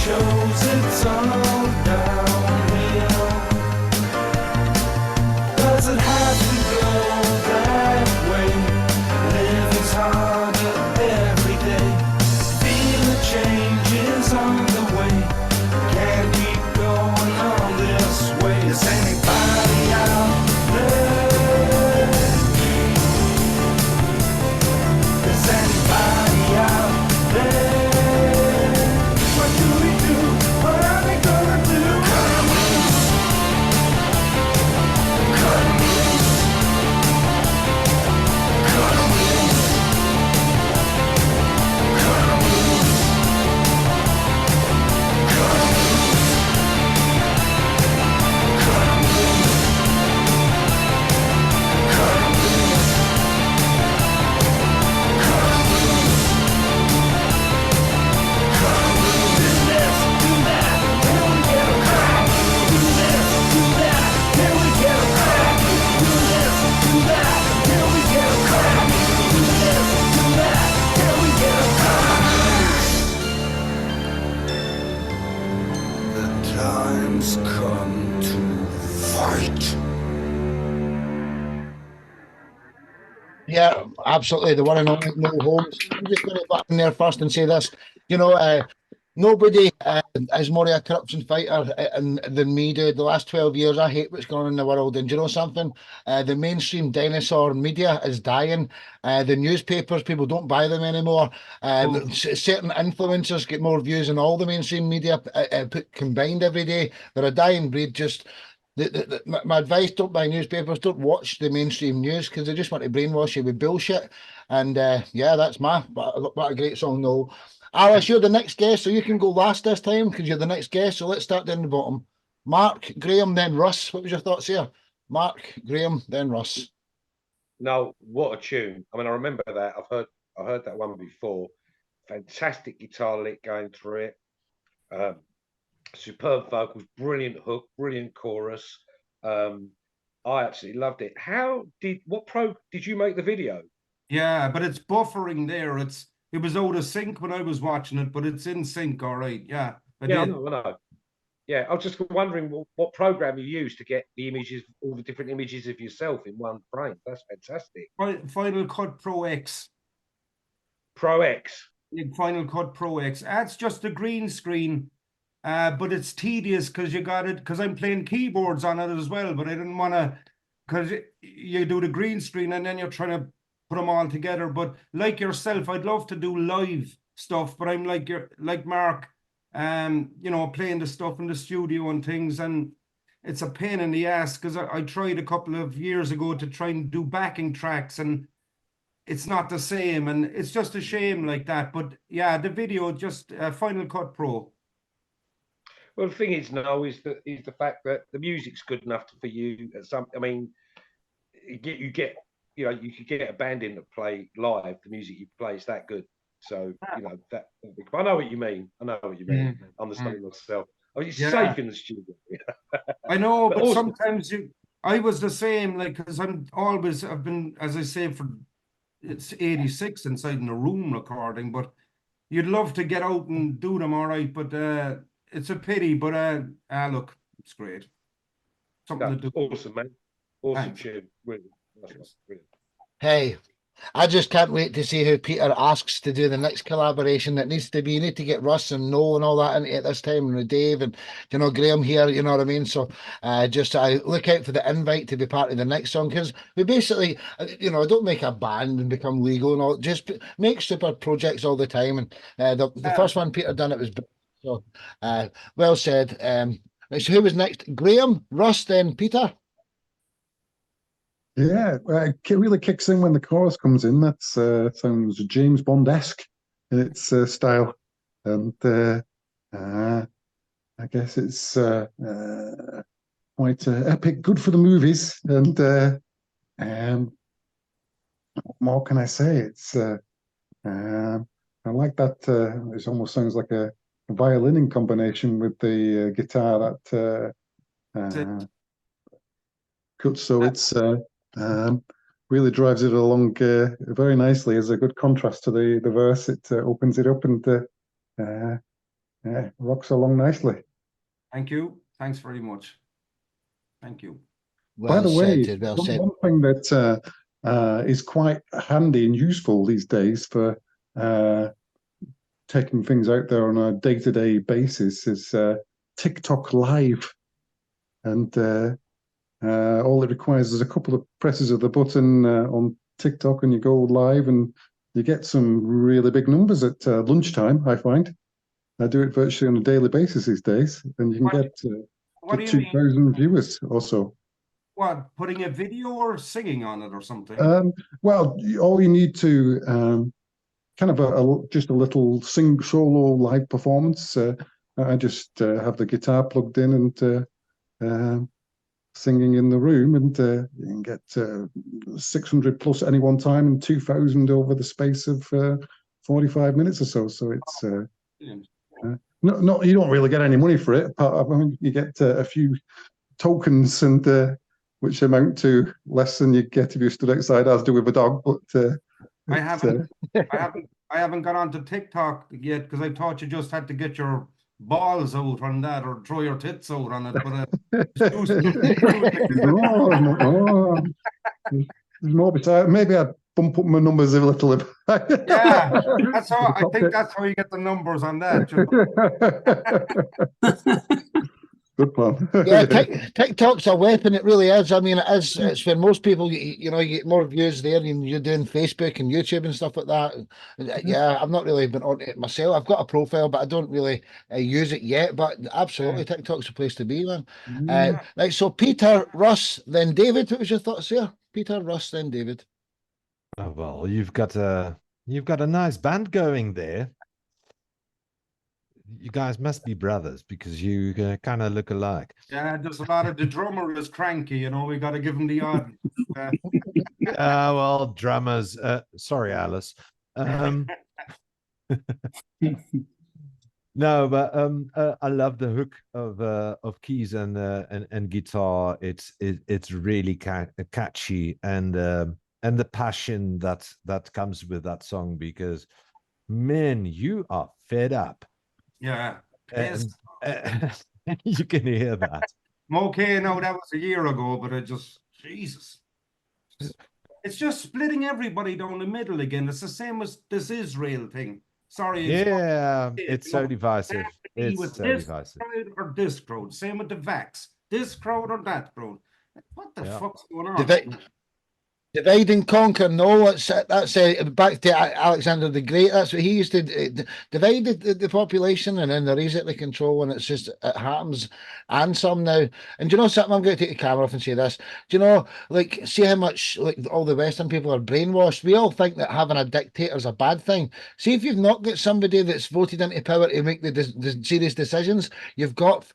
shows it's all downhill. Does it have to go that way? Living's harder every day. Feel the change is on the way. Can't keep going on this way. Is anybody out there? Is anybody out there? What do we do? What are we gonna do? Cut 'em loose. Cut 'em loose. Cut 'em loose. Cut 'em loose. Cut 'em loose. Cut 'em loose. Cut 'em loose. Cut 'em loose. Cut 'em loose. Do this, do that, till we get 'em back. Do this, do that, till we get 'em back. Do this, do that, till we get 'em back. Do this, do that, till we get 'em back. The time's come to fight. Yeah, absolutely. The one and only Noel Holmes. I'm just going to butt in there first and say this. You know, nobody is more of a corruption fighter than me, dude. The last 12 years, I hate what's going on in the world. And do you know something? The mainstream dinosaur media is dying. The newspapers, people don't buy them anymore. Certain influencers get more views than all the mainstream media put combined every day. They're a dying breed. Just my advice: don't buy newspapers, don't watch the mainstream news because they just want to brainwash you with bullshit. And yeah, that's what a great song, though. Alice, you're the next guest, so you can go last this time because you're the next guest. So let's start down the bottom. Mark, Graham, then Russ. What was your thoughts here? Mark, Graham, then Russ. No, what a tune! I mean, I remember that. I heard that one before. Fantastic guitar lick going through it. Superb vocals, brilliant hook, brilliant chorus. I absolutely loved it. Did you make the video? Yeah, but it's buffering there. It was out of sync when I was watching it, but it's in sync, all right. Yeah. I know. Yeah, I was just wondering what program you use to get the images, all the different images of yourself in one frame. That's fantastic. Final Cut Pro X. Pro X. Final Cut Pro X. That's just a green screen, but it's tedious because I'm playing keyboards on it as well, but I didn't want to, because you do the green screen and then you're trying to put them all together. But like yourself, I'd love to do live stuff, but I'm like Mark, playing the stuff in the studio and things, and it's a pain in the ass because I tried a couple of years ago to try and do backing tracks, and it's not the same, and it's just a shame like that. But yeah, the video just Final Cut Pro. Well, the thing is now is the fact that the music's good enough for you. I mean, you could get a band in to play live. The music you play is that good. So that. I know what you mean. I'm the same myself. Oh, you're safe in the studio. I know, but sometimes I was the same. Like, because I've been, as I say, it's 86 inside in a room recording. But you'd love to get out and do them, all right. But it's a pity. But look, it's great. Something to do. Awesome, man. Awesome tune. Really. Brilliant. Hey, I just can't wait to see who Peter asks to do the next collaboration. That needs to be, you need to get Russ and Noel and all that into it this time, and Dave and Graham here, you know what I mean? So just look out for the invite to be part of the next song, because we basically, don't make a band and become legal and all, just make super projects all the time. And the first one Peter done, it was so well said. So who was next? Graham, Russ, then Peter. Yeah, it really kicks in when the chorus comes in. That sounds James Bond-esque in its style, and I guess it's quite epic, good for the movies. And what more can I say? It's I like that. It almost sounds like a violin in combination with the guitar that cuts. So it's. Really drives it along very nicely as a good contrast to the verse. It opens it up and Yeah, rocks along nicely. Thank you. Thanks very much. Thank you. By Well the said, way, Ted, well one, said. one thing that is quite handy and useful these days for taking things out there on a day-to-day basis is TikTok Live. And all it requires is a couple of presses of the button on TikTok, and you go live, and you get some really big numbers at lunchtime, I find. I do it virtually on a daily basis these days, and you can get What to do you mean? 2,000 viewers or so. What, putting a video or singing on it or something? Well, all you need to kind of just a little solo live performance. I just have the guitar plugged in and singing in the room, and you can get 600 plus any one time and 2,000 over the space of 45 minutes or so. So it's not you don't really get any money for it. I mean, you get a few tokens, and which amount to less than you get if you stood outside, as do with a dog. But I haven't got onto TikTok yet because I thought you just had to get your balls out on that or throw your tits out on it. But no, there's more besides. Maybe I'd bump up my numbers a little bit. yeah, that's how I think that's how you get the numbers on that. Good plan. Yeah, TikTok's a weapon. It really is. I mean, it is. It's for most people. You know, you get more views there than you're doing Facebook and YouTube and stuff like that. Yeah, I've not really been on it myself. I've got a profile, but I don't really use it yet. But absolutely, TikTok's a place to be, man. Right. So Peter, Russ, then David. What was your thoughts here? Peter, Russ, then David. Oh, well, you've got a nice band going there. You guys must be brothers because you kind of look alike. Yeah, there's a lot of the drummer is cranky, you know, we got to give him the odd. Well, drummers. Sorry, Alice. No, but I love the hook of keys and guitar. It's really catchy, and the passion that comes with that song, because man, you are fed up. Yeah. And, you can hear that. Okay, no, that was a year ago, but Jesus. It's just splitting everybody down the middle again. It's the same as this Israel thing. Sorry. It's so divisive. It's so divisive. Crowd or this crowd. Same with the vax. This crowd or that crowd. What the fuck's going on? Divide and conquer. No, that's back to Alexander the Great. That's what he used to divide the population, and then there is it the control, and it's just it happens. And some now. And do you know something? I'm going to take the camera off and say this. Do you know, like, see how much like all the Western people are brainwashed? We all think that having a dictator is a bad thing. See, if you've not got somebody that's voted into power to make the serious decisions, you've got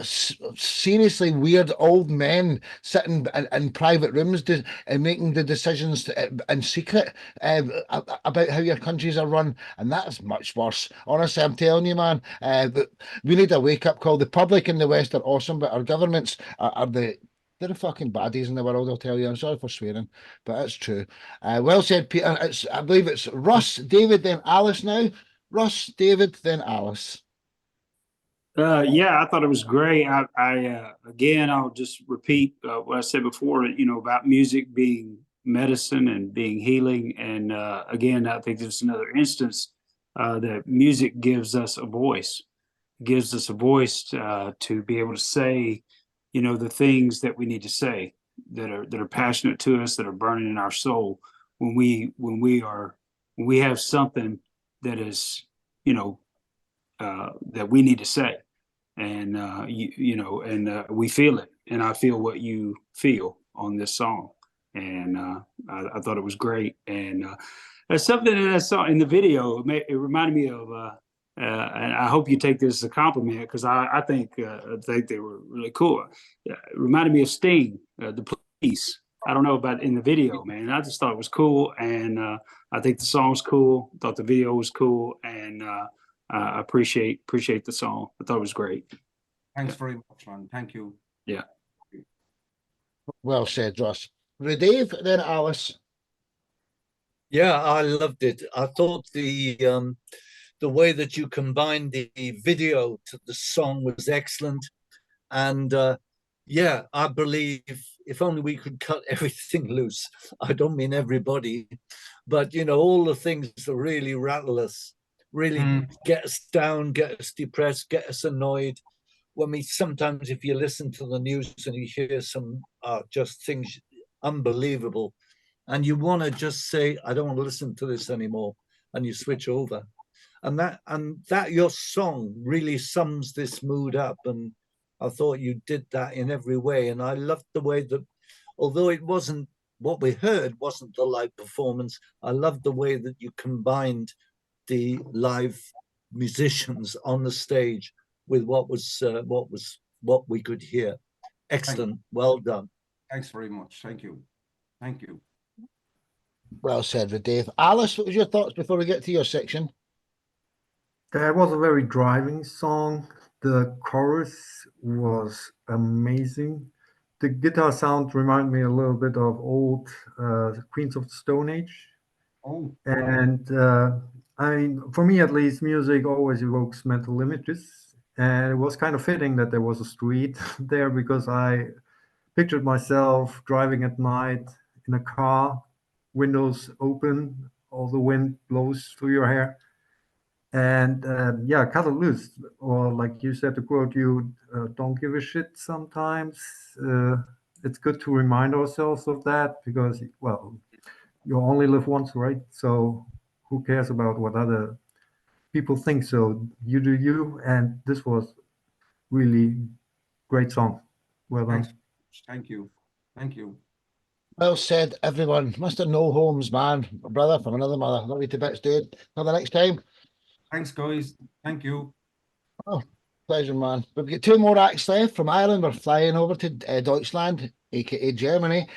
seriously weird old men sitting in private rooms and making the decisions in secret about how your countries are run, and that's much worse. Honestly, I'm telling you, man, we need a wake-up call. The public in the West are awesome, but our governments are they're the fucking baddies in the world, I'll tell you. I'm sorry for swearing, but it's true. Well said, Peter. I believe it's Russ, David, then Alice now. Russ, David, then Alice. Yeah, I thought it was great. I again, I'll just repeat what I said before, you know, about music being medicine and being healing. And again, I think there's another instance that music gives us a voice, to be able to say, you know, the things that we need to say that are passionate to us, that are burning in our soul when we have something that is, you know, that we need to say. And we feel it, and I feel what you feel on this song, and I thought it was great. And there's something that I saw in the video. It reminded me of, and I hope you take this as a compliment, because I think they were really cool. It reminded me of Sting, the Police. I don't know about in the video, man. I just thought it was cool, and I think the song's cool. Thought the video was cool, and I appreciate the song. I thought it was great. Thanks very much, man. Thank you. Yeah. Well said, Russ. Dave, then Alice. Yeah, I loved it. I thought the the way that you combined the video to the song was excellent. And yeah, I believe if only we could cut everything loose. I don't mean everybody, but you know, all the things that really rattle us, really get us down, get us depressed, get us annoyed. When we sometimes, if you listen to the news and you hear some just things unbelievable, and you want to just say, I don't want to listen to this anymore, and you switch over. And that your song really sums this mood up. And I thought you did that in every way. And I loved the way that, although it wasn't what we heard, wasn't the live performance, I loved the way that you combined the live musicians on the stage with what we could hear. Excellent. Well done. Thanks very much. Thank you. Thank you. Well said, with Dave. Alice, what was your thoughts before we get to your section? That was a very driving song. The chorus was amazing. The guitar sound reminded me a little bit of old Queens of the Stone Age. Oh. And I mean, for me at least, music always evokes mental images. And it was kind of fitting that there was a street there, because I pictured myself driving at night in a car, windows open, all the wind blows through your hair. And yeah, cut it loose. Or like you said, to quote you, don't give a shit sometimes. It's good to remind ourselves of that, because, well, you only live once, right? So who cares about what other people think? So you do you. And this was really great song. Well done. Thanks. Thank you. Thank you. Well said, everyone. Mr. No Holmes, man. A brother from another mother. Love you to bits, dude. Until the next time. Thanks, guys. Thank you. Oh, pleasure, man. We've got two more acts left from Ireland. We're flying over to Deutschland, aka Germany.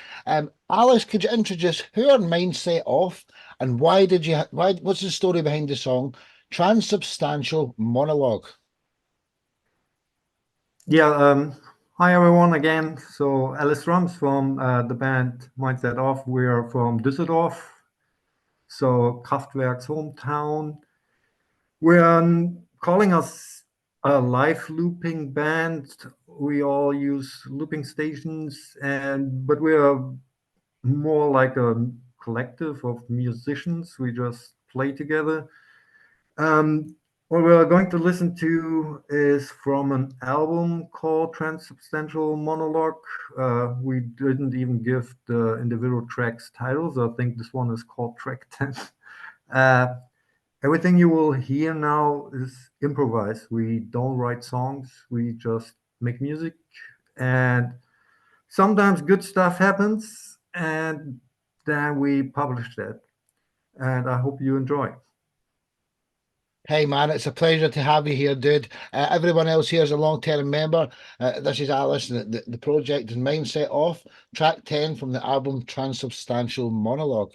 Alice, could you introduce who are Mindset Off, and what's the story behind the song Transubstantial Monologue? Yeah, hi everyone again. So Alice drums from the band Mindset Off. We are from Düsseldorf, so Kraftwerk's hometown. We are calling us a live looping band. We all use looping stations, but we are more like a collective of musicians. We just play together. What we're going to listen to is from an album called Transubstantial Monologue. We didn't even give the individual tracks titles. I think this one is called track 10. Everything you will hear now is improvised. We don't write songs. We just make music. And sometimes good stuff happens, and then we publish that. And I hope you enjoy. Hey man, it's a pleasure to have you here, dude. Everyone else here is a long-term member. This is Alice. The project is Mindset Off, track 10 from the album Transubstantial Monologue.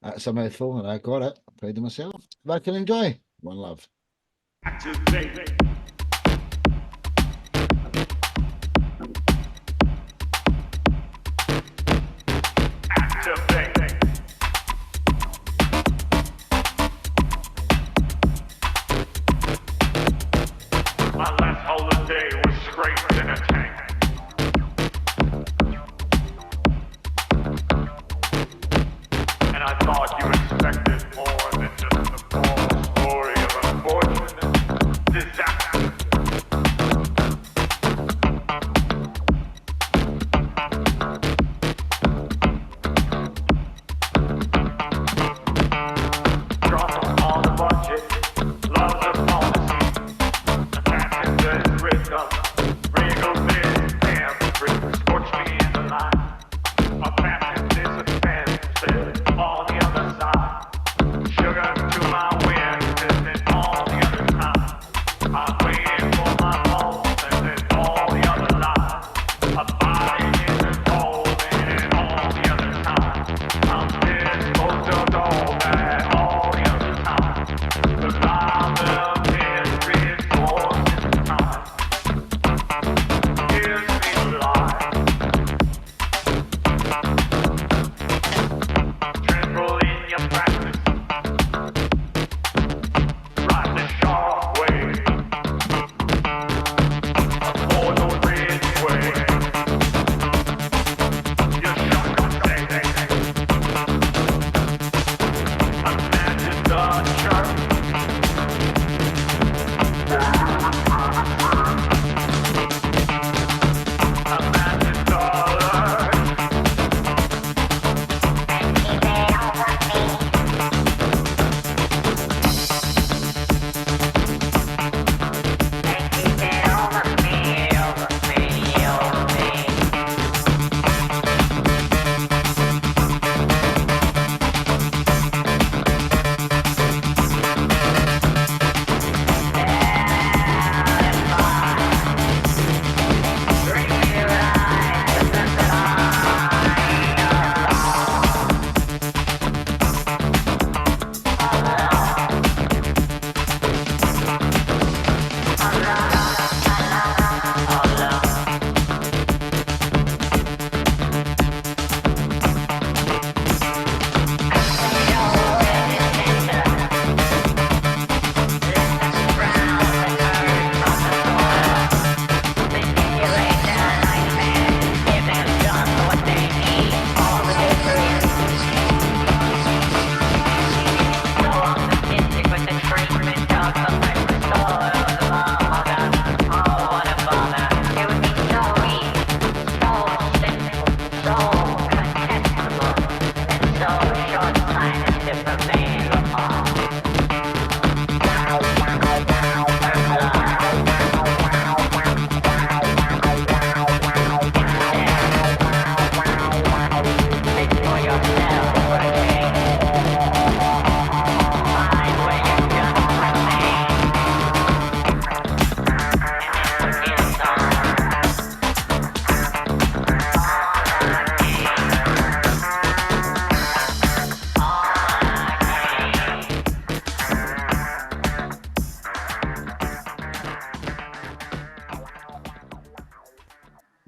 That's a mouthful, and I got it. Proud of myself. Back and enjoy. One love. Activate. My last holiday was scraped in a tank. And I thought you expected more than just the boring story of unfortunate disaster. Drama on the budget, love the policy. Rhythm,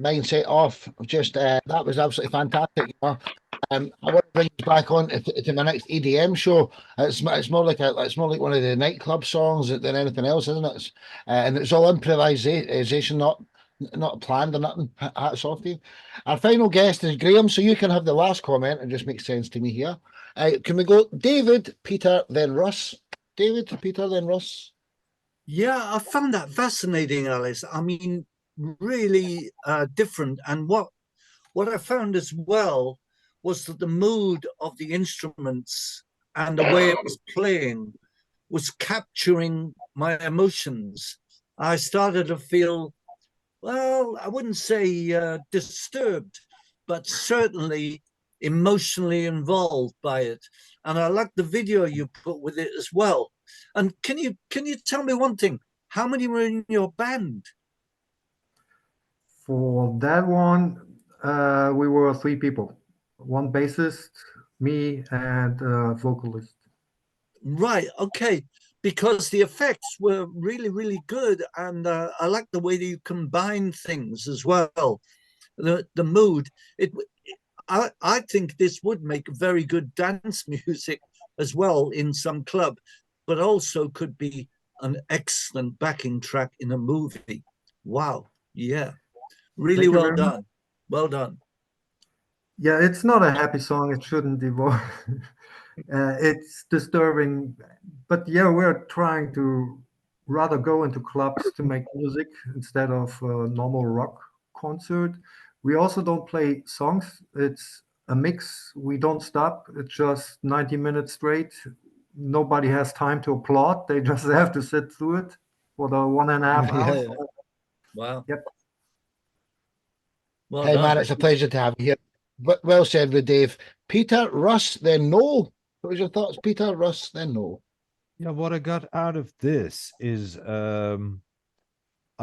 Mindset Off. Just that was absolutely fantastic. I want to bring you back on to my next EDM show. It's more like one of the nightclub songs than anything else, isn't it? And it's all improvisation, not planned or nothing. Hats off to you. Our final guest is Graham, so you can have the last comment. It just makes sense to me here. Can we go David, Peter, then Russ? David, Peter, then Russ. Yeah, I found that fascinating, Alice. I mean, really different. And what I found as well was that the mood of the instruments and the way it was playing was capturing my emotions. I started to feel, well, I wouldn't say disturbed, but certainly emotionally involved by it. And I like the video you put with it as well. And can you tell me one thing? How many were in your band? For that one, we were 3 people, one bassist, me, and a vocalist. Right. Okay. Because the effects were really, really good, and I like the way that you combine things as well. The mood. I think this would make very good dance music as well in some club, but also could be an excellent backing track in a movie. Wow. Yeah. Really Thank you well very much. done. Well done. Yeah, it's not a happy song. It shouldn't evolve. It's disturbing, but yeah, we're trying to rather go into clubs to make music instead of a normal rock concert. We also don't play songs. It's a mix. We don't stop. It's just 90 minutes straight. Nobody has time to applaud. They just have to sit through it for the 1.5 hours. Yeah. Wow. Yep. Well Hey, done. man, it's a pleasure to have you here. But well said with Dave. Peter, Russ, then Noel. What was your thoughts, Peter, Russ, then Noel? Yeah, what I got out of this is I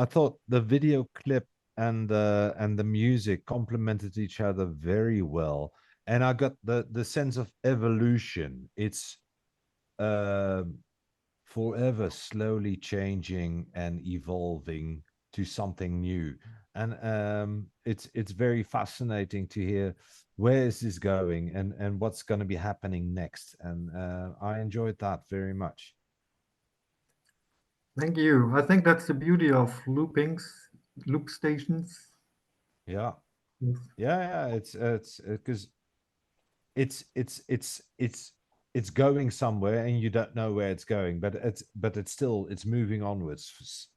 thought the video clip and the music complemented each other very well, and I got the sense of evolution. It's forever slowly changing and evolving to something new, and it's very fascinating to hear where is this going and what's going to be happening next, and I enjoyed that very much. Thank you. I think that's the beauty of loop stations. Yeah, Yes. yeah, it's because it's going somewhere and you don't know where it's going, but it's still it's moving onwards,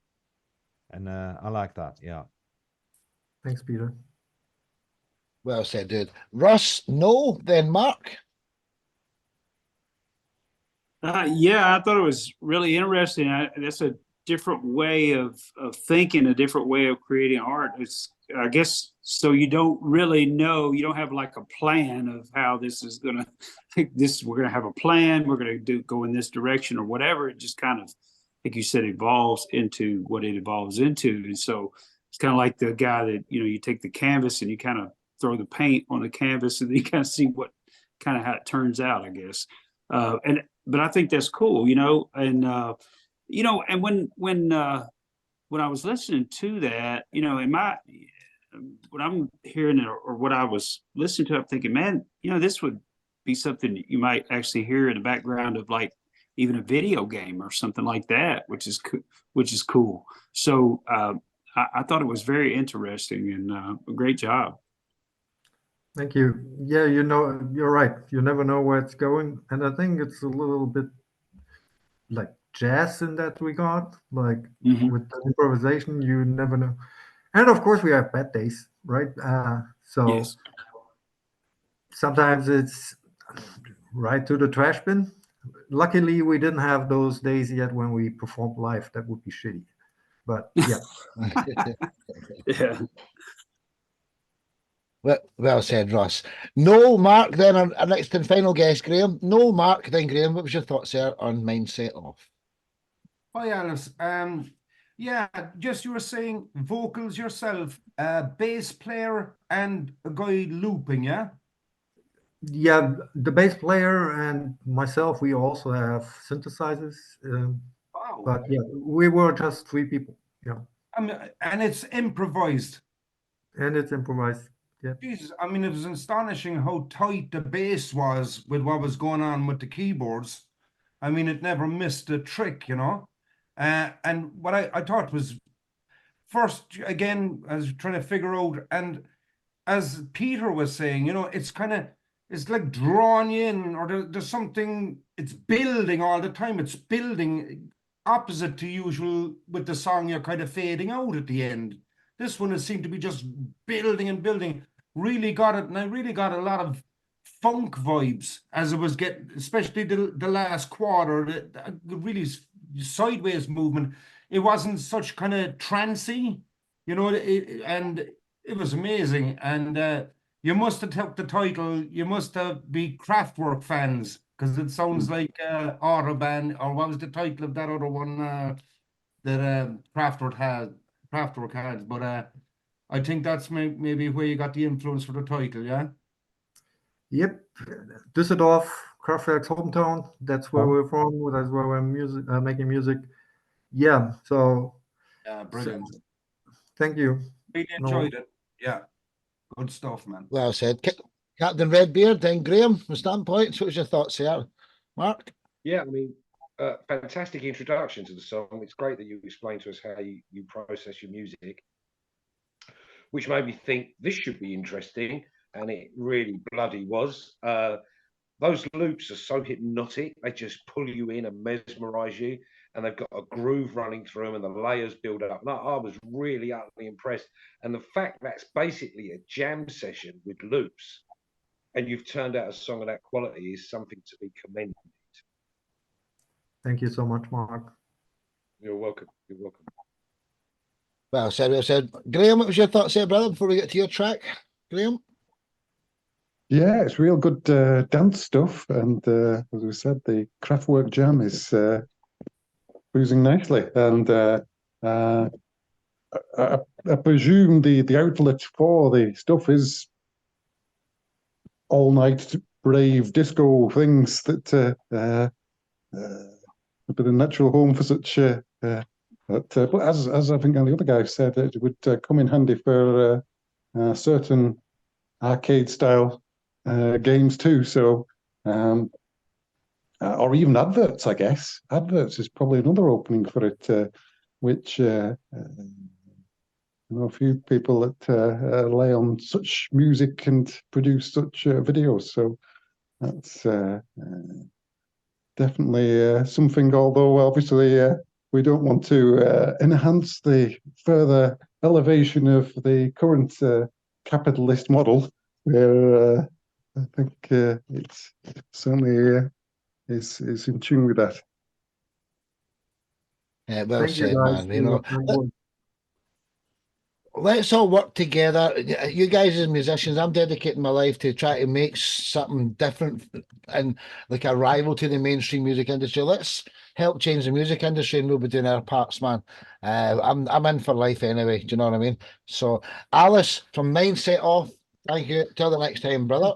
and I like that. Yeah. Thanks, Peter. Well said, dude. Russ, Noel, then Mark. Yeah, I thought it was really interesting. That's a different way of thinking, a different way of creating art. It's, I guess, so you don't really know, you don't have like a plan of how this is gonna, we're gonna have a plan, we're gonna go in this direction or whatever. It just kind of, like you said, evolves into what it evolves into. And so it's kind of like the guy that, you take the canvas and you kind of throw the paint on the canvas and then you kind of see what kind of how it turns out, I guess. But I think that's cool, and and when I was listening to that, in what I'm hearing or what I was listening to, I'm thinking, man, this would be something you might actually hear in the background of like even a video game or something like that, which is cool. So I thought it was very interesting and a great job. Thank you. Yeah, you're right. You never know where it's going. And I think it's a little bit like jazz in that regard. Like with the improvisation, you never know. And of course, we have bad days, right? So Yes. sometimes it's right to the trash bin. Luckily, we didn't have those days yet when we performed live. That would be shitty. But yeah. Yeah. Well said, Russ. Noel, Mark, then our next and final guest, Graham. Noel, Mark, then Graham. What was your thoughts there on Mindset Off? Hi, Alice. Yeah, just you were saying vocals yourself, bass player and a guy looping, yeah? Yeah, the bass player and myself, we also have synthesizers. Wow. But yeah, we were just 3 people. Yeah. And it's improvised. And it's improvised. Yeah. Jesus, I mean, it was astonishing how tight the bass was with what was going on with the keyboards. I mean, it never missed a trick, you know. And what I thought was first, again, I was trying to figure out, and as Peter was saying, you know, it's like drawing you in, or there's something, it's building all the time. It's building opposite to usual with the song, you're kind of fading out at the end. This one, it seemed to be just building and building. Really got it, and I really got a lot of funk vibes as it was getting, especially the last quarter, the really sideways movement. It wasn't such kind of trancy, you know, and it was amazing. And you must have took the title. You must have be Kraftwerk fans because it sounds like Autobahn, or what was the title of that other one that Kraftwerk had? Kraftwerk had, but I think that's maybe where you got the influence for the title, yeah. Yep. Düsseldorf, Kraftwerk's hometown. That's where we're from. That's where we're making music. Yeah. So. Yeah, brilliant. So, thank you. Really enjoyed it. Yeah, good stuff, man. Well said. Captain Redbeard, then Graham, from Standpoint, what was your thoughts here? Mark? Yeah, I mean, fantastic introduction to the song. It's great that you explained to us how you process your music, which made me think this should be interesting, and it really bloody was. Those loops are so hypnotic; they just pull you in and mesmerize you, and they've got a groove running through them, and the layers build up. No, I was really utterly impressed, and the fact that's basically a jam session with loops, and you've turned out a song of that quality is something to be commended. Thank you so much, Mark. You're welcome. You're welcome. Well said, well said. Graham, what was your thoughts here, brother, before we get to your track? Graham? Yeah, it's real good dance stuff, and as we said, the Kraftwerk jam is cruising nicely. And I presume the outlet for the stuff is all night rave disco things that a bit of natural home for such. But as I think the other guy said, it would come in handy for certain arcade style games too. So, or even adverts, I guess. Adverts is probably another opening for it, which I know a few people that lay on such music and produce such videos. So that's definitely something, although obviously we don't want to enhance the further elevation of the current capitalist model, where I think it's certainly is in tune with that. Yeah, well Thank you, said, guys. man. You know, let's all work together. You guys as musicians, I'm dedicating my life to try to make something different and like a rival to the mainstream music industry. Let's help change the music industry, and we'll be doing our parts, man. I'm in for life anyway. Do you know what I mean? So, Alice, from Mindset Off, thank you. Till the next time, brother.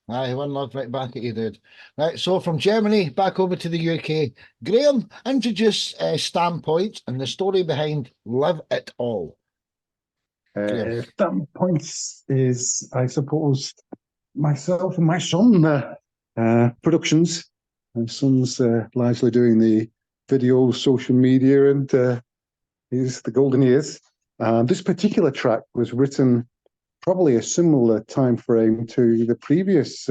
Aye, one love right back at you, dude. Right, so from Germany back over to the UK, Graham, introduce Standpoint and the story behind Live It All. Standpoints is, I suppose, myself and my son productions. My son's largely doing the video, social media, and he's the golden years. This particular track was written probably a similar time frame to the previous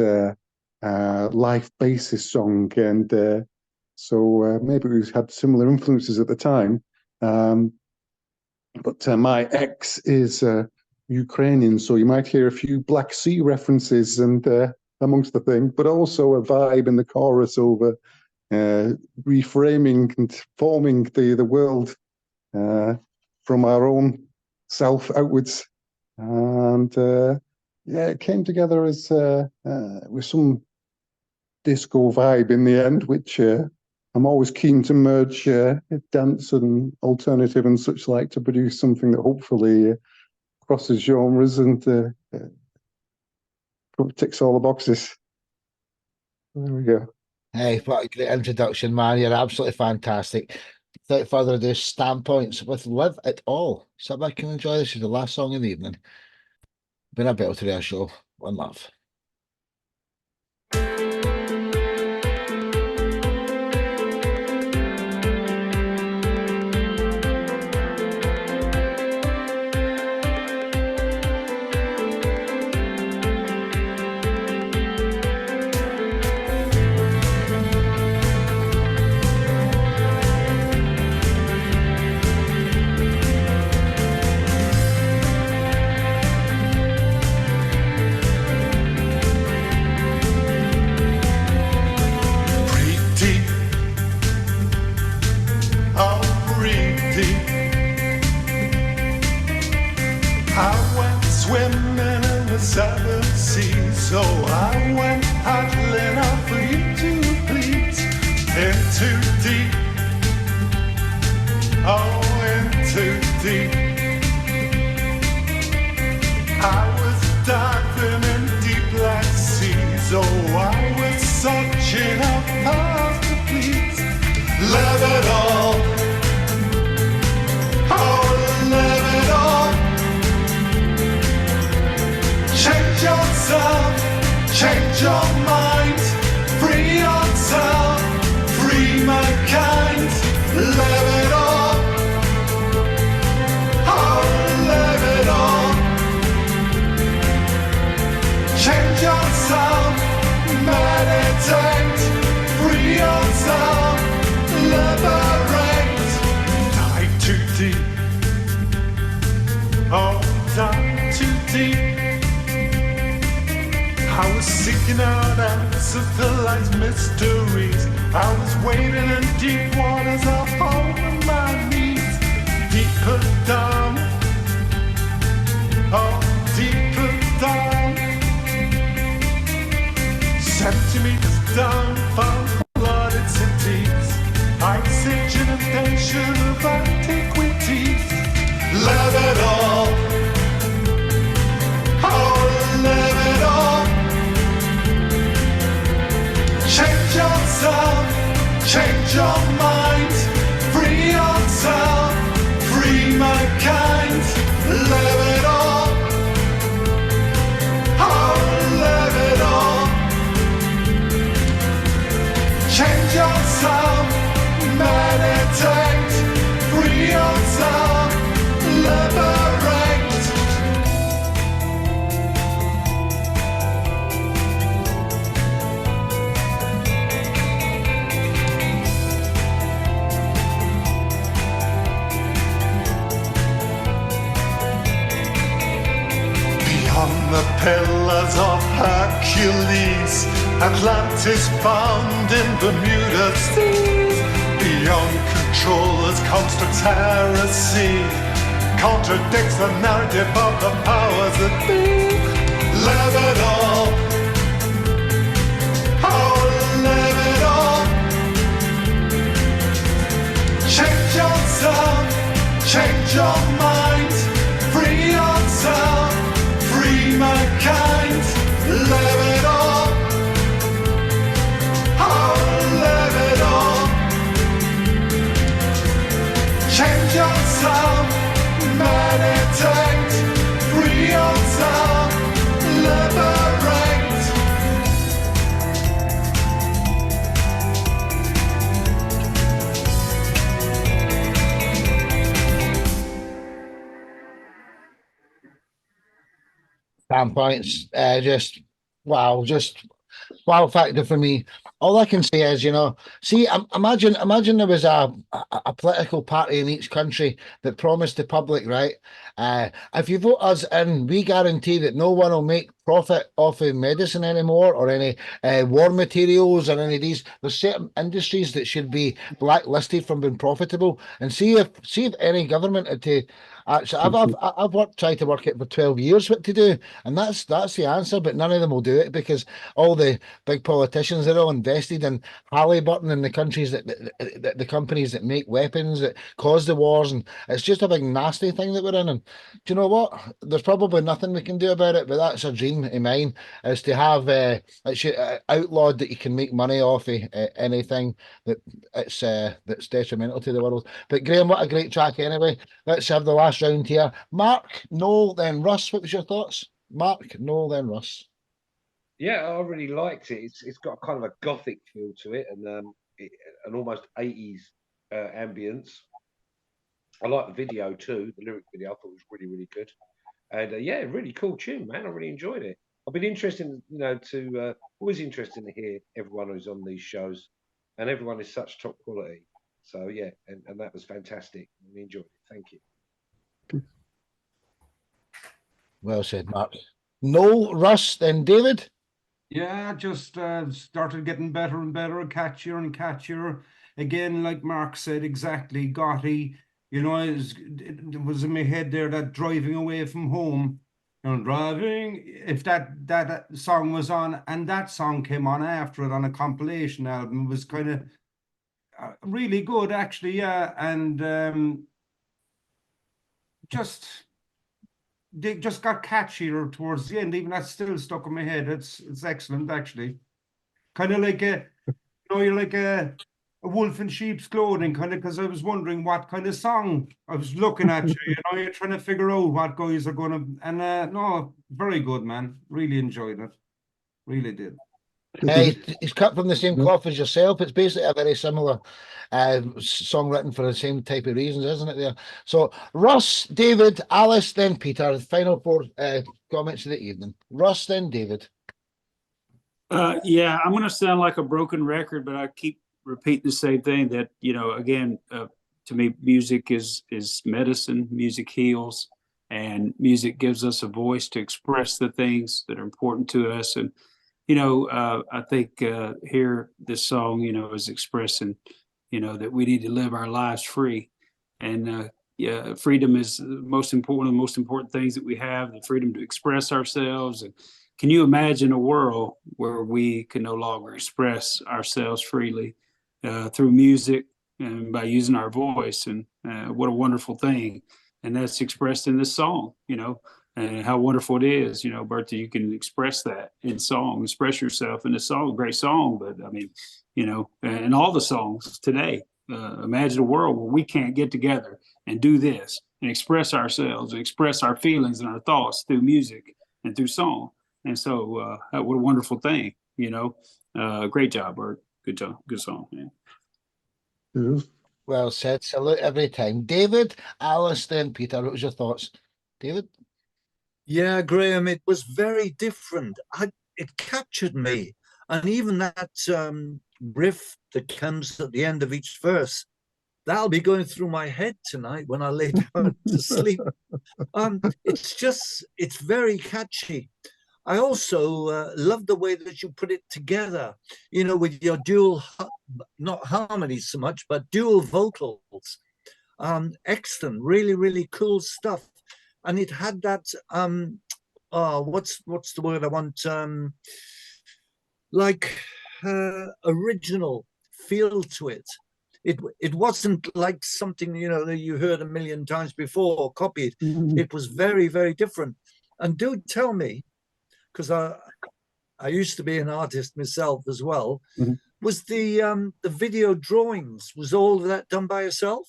Life Basis song, and so maybe we had similar influences at the time. But my ex is Ukrainian, so you might hear a few Black Sea references and amongst the thing, but also a vibe in the chorus over reframing and forming the world from our own self outwards. And yeah, it came together as with some disco vibe in the end, which I'm always keen to merge dance and alternative and such like to produce something that hopefully crosses genres and ticks all the boxes. There we go. Hey, what a great introduction, man. You're absolutely fantastic. without further ado, Standpoints with Live It All. Sit back and enjoy. This is the last song of the evening. Been a belter to our show. One love. Pretty, oh pretty. I went swimming in the seven seas, so I went paddling out for you to please. In too deep, oh in too deep. I was diving in deep black seas, oh I was searching out paths to please. Love it all, oh love it all. Change yourself, change your mind, free yourself, free mankind. Love it all, oh love it all. Change yourself, meditate, free yourself, liberate. Dive too deep, oh dive too deep. I was seeking out answers to life's mysteries. I was wading in deep waters of home on my knees. Deeper down, oh deeper down. Centimeters down, found flooded cities. Ice age inundation of antiquities. Love it all, oh love it all. Change yourself, change your mind, free yourself, free mankind. Love it all, oh love it all. Change yourself, meditate, free yourself, liberate. Beyond the pillars of Hercules, Atlantis found in Bermuda seas. Beyond controllers, constructs heresy, contradicts the narrative of the powers that be. Love it all, oh love it all. Change yourself, change your mind, free yourself, free mankind. Love it all, oh love it all. Change yourself, meditate, free yourself, liberate. Standpoints. Just wow, just wow factor for me. All I can say is, see, imagine there was a political party in each country that promised the public, right? If you vote us in, we guarantee that no one will make profit off of medicine anymore or any war materials or any of these. There's certain industries that should be blacklisted from being profitable. And see if any government had to. Actually, I've tried to work it for 12 years what to do, and that's the answer. But none of them will do it because all the big politicians are all invested in Halliburton and the countries the companies that make weapons that cause the wars, and it's just a big nasty thing that we're in. And do you know what? There's probably nothing we can do about it, but that's our dream dream of mine is to have it's outlawed that you can make money off of anything that's detrimental to the world. But Graham, what a great track anyway. Let's have the last round here. Mark, Noel, then Russ. What was your thoughts? Mark, Noel, then Russ. Yeah, I really liked it. It's got kind of a gothic feel to it, and an almost 80s ambience. I like the video too. The lyric video I thought was really, really good, and yeah, really cool tune, man. I really enjoyed it. I've been interested, to always interesting to hear everyone who's on these shows, and everyone is such top quality. So yeah, and that was fantastic. I really enjoyed it. Thank you. Well said, Mark. Noel, Russ, then David. Yeah, just started getting better and better, catchier and catchier. Again, like Mark said, exactly, gotty. It was in my head there that driving away from home, driving, if that song was on and that song came on after it on a compilation album, it was kind of really good, actually, yeah. And they just got catchier towards the end. Even that's still stuck in my head. It's excellent, actually. Kind of like you're like a wolf in sheep's clothing, kind of, because I was wondering what kind of song I was looking at. You're trying to figure out what guys are going to. And no, very good, man. Really enjoyed it. Really did. He's cut from the same cloth as yourself. It's basically a very similar song written for the same type of reasons, isn't it? There. So Russ, David, Alice, then Peter. The final four comments of the evening. Russ, then David. Yeah, I'm going to sound like a broken record, but I keep repeating the same thing. That again, to me, music is medicine. Music heals, and music gives us a voice to express the things that are important to us. And I think here this song, is expressing, that we need to live our lives free. And yeah, freedom is one of the most important things that we have, the freedom to express ourselves. And can you imagine a world where we can no longer express ourselves freely through music and by using our voice? And what a wonderful thing. And that's expressed in this song, and how wonderful it is, Bertha, you can express that in song, express yourself in a song, great song. But I mean, and all the songs today, imagine a world where we can't get together and do this and express ourselves, and express our feelings and our thoughts through music and through song. And so what a wonderful thing, great job, Bert. Good job. Good song, man. Yes. Well said. Salute every time. David, Alice, then Peter. What was your thoughts? David? Yeah, Graham, it was very different. It captured me. And even that riff that comes at the end of each verse, that'll be going through my head tonight when I lay down to sleep. It's very catchy. I also love the way that you put it together, with your dual, not harmonies so much, but dual vocals. Excellent, really, really cool stuff. And it had that what's the word I want, original feel to it. It wasn't like something that you heard a million times before or copied. It was very, very different. And do tell me, because I used to be an artist myself as well, was the video drawings, was all of that done by yourself?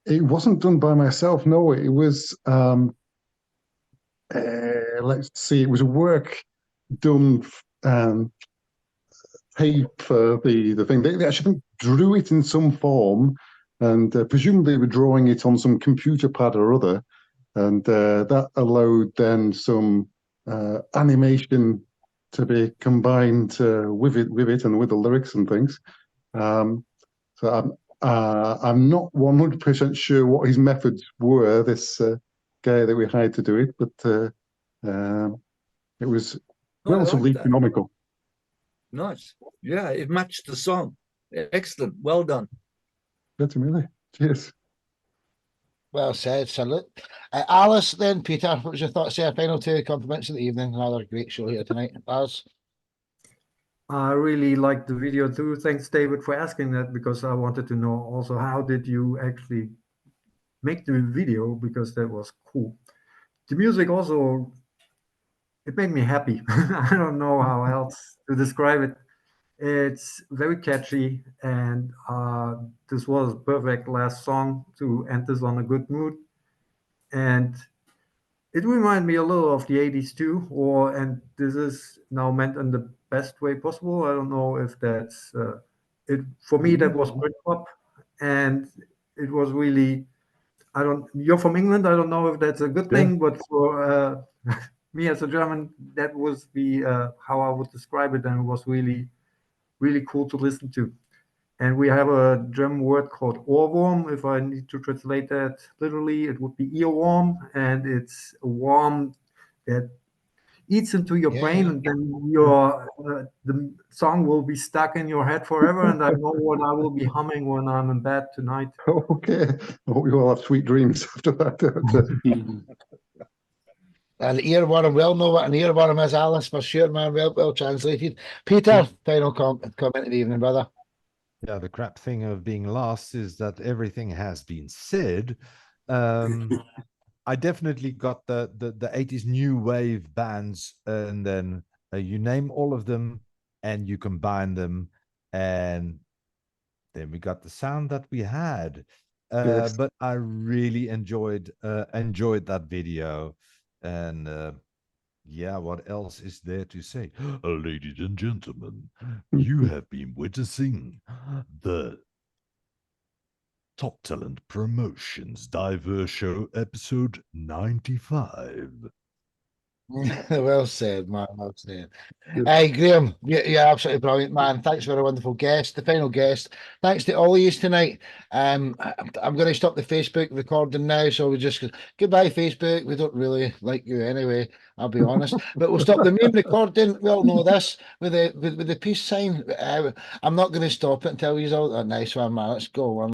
It wasn't done by myself, no. It was, let's see, it was a work done tape for the thing. They actually drew it in some form, and presumably were drawing it on some computer pad or other, and that allowed then some animation to be combined with it and with the lyrics and things. So I'm not 100% sure what his methods were, this guy that we hired to do it, but it was relatively economical. Nice. Yeah, it matched the song. Excellent. Well done. Good to me. Cheers. Well said. Salute. Alice, then Peter. What was your thoughts there? Final two compliments of the evening. Another great show here tonight. Alice? I really liked the video too. Thanks, David, for asking that, because I wanted to know also how did you actually make the video, because that was cool. The music also it made me happy. I don't know how else to describe it. It's very catchy, and this was perfect last song to end this on a good mood. And it reminded me a little of the 80s too, and this is now meant in the best way possible. I don't know if that's it. For me, that was Britpop, and it was really, I don't, you're from England, I don't know if that's a good Yeah. thing, but for me as a German, that was the how I would describe it, and it was really, really cool to listen to. And we have a German word called Ohrwurm. If I need to translate that literally, it would be earworm, and it's a worm that eats into your Yeah, brain, yeah. and then your the song will be stuck in your head forever. And I know what I will be humming when I'm in bed tonight. Okay. I hope you all have sweet dreams after that. An earworm, well know what an earworm is, Alice, for sure, man. Well translated. Peter, final comment of the evening, brother. Yeah, the crap thing of being last is that everything has been said. I definitely got the 80s new wave bands, and then you name all of them and you combine them, and then we got the sound that we had. Yes. But I really enjoyed that video, and yeah, what else is there to say? Ladies and gentlemen, you have been witnessing the Top Talent Promotions Diverse Show episode 95. Well said, man. Well said. Good. Hey, Graham, you're absolutely brilliant, man. Thanks for a wonderful guest, the final guest. Thanks to all of you tonight. I'm going to stop the Facebook recording now, so we just goodbye, Facebook. We don't really like you anyway. I'll be honest, but we'll stop the main recording. We all know this with the peace sign. I'm not going to stop it until he's all. Oh, nice one, man. Let's go.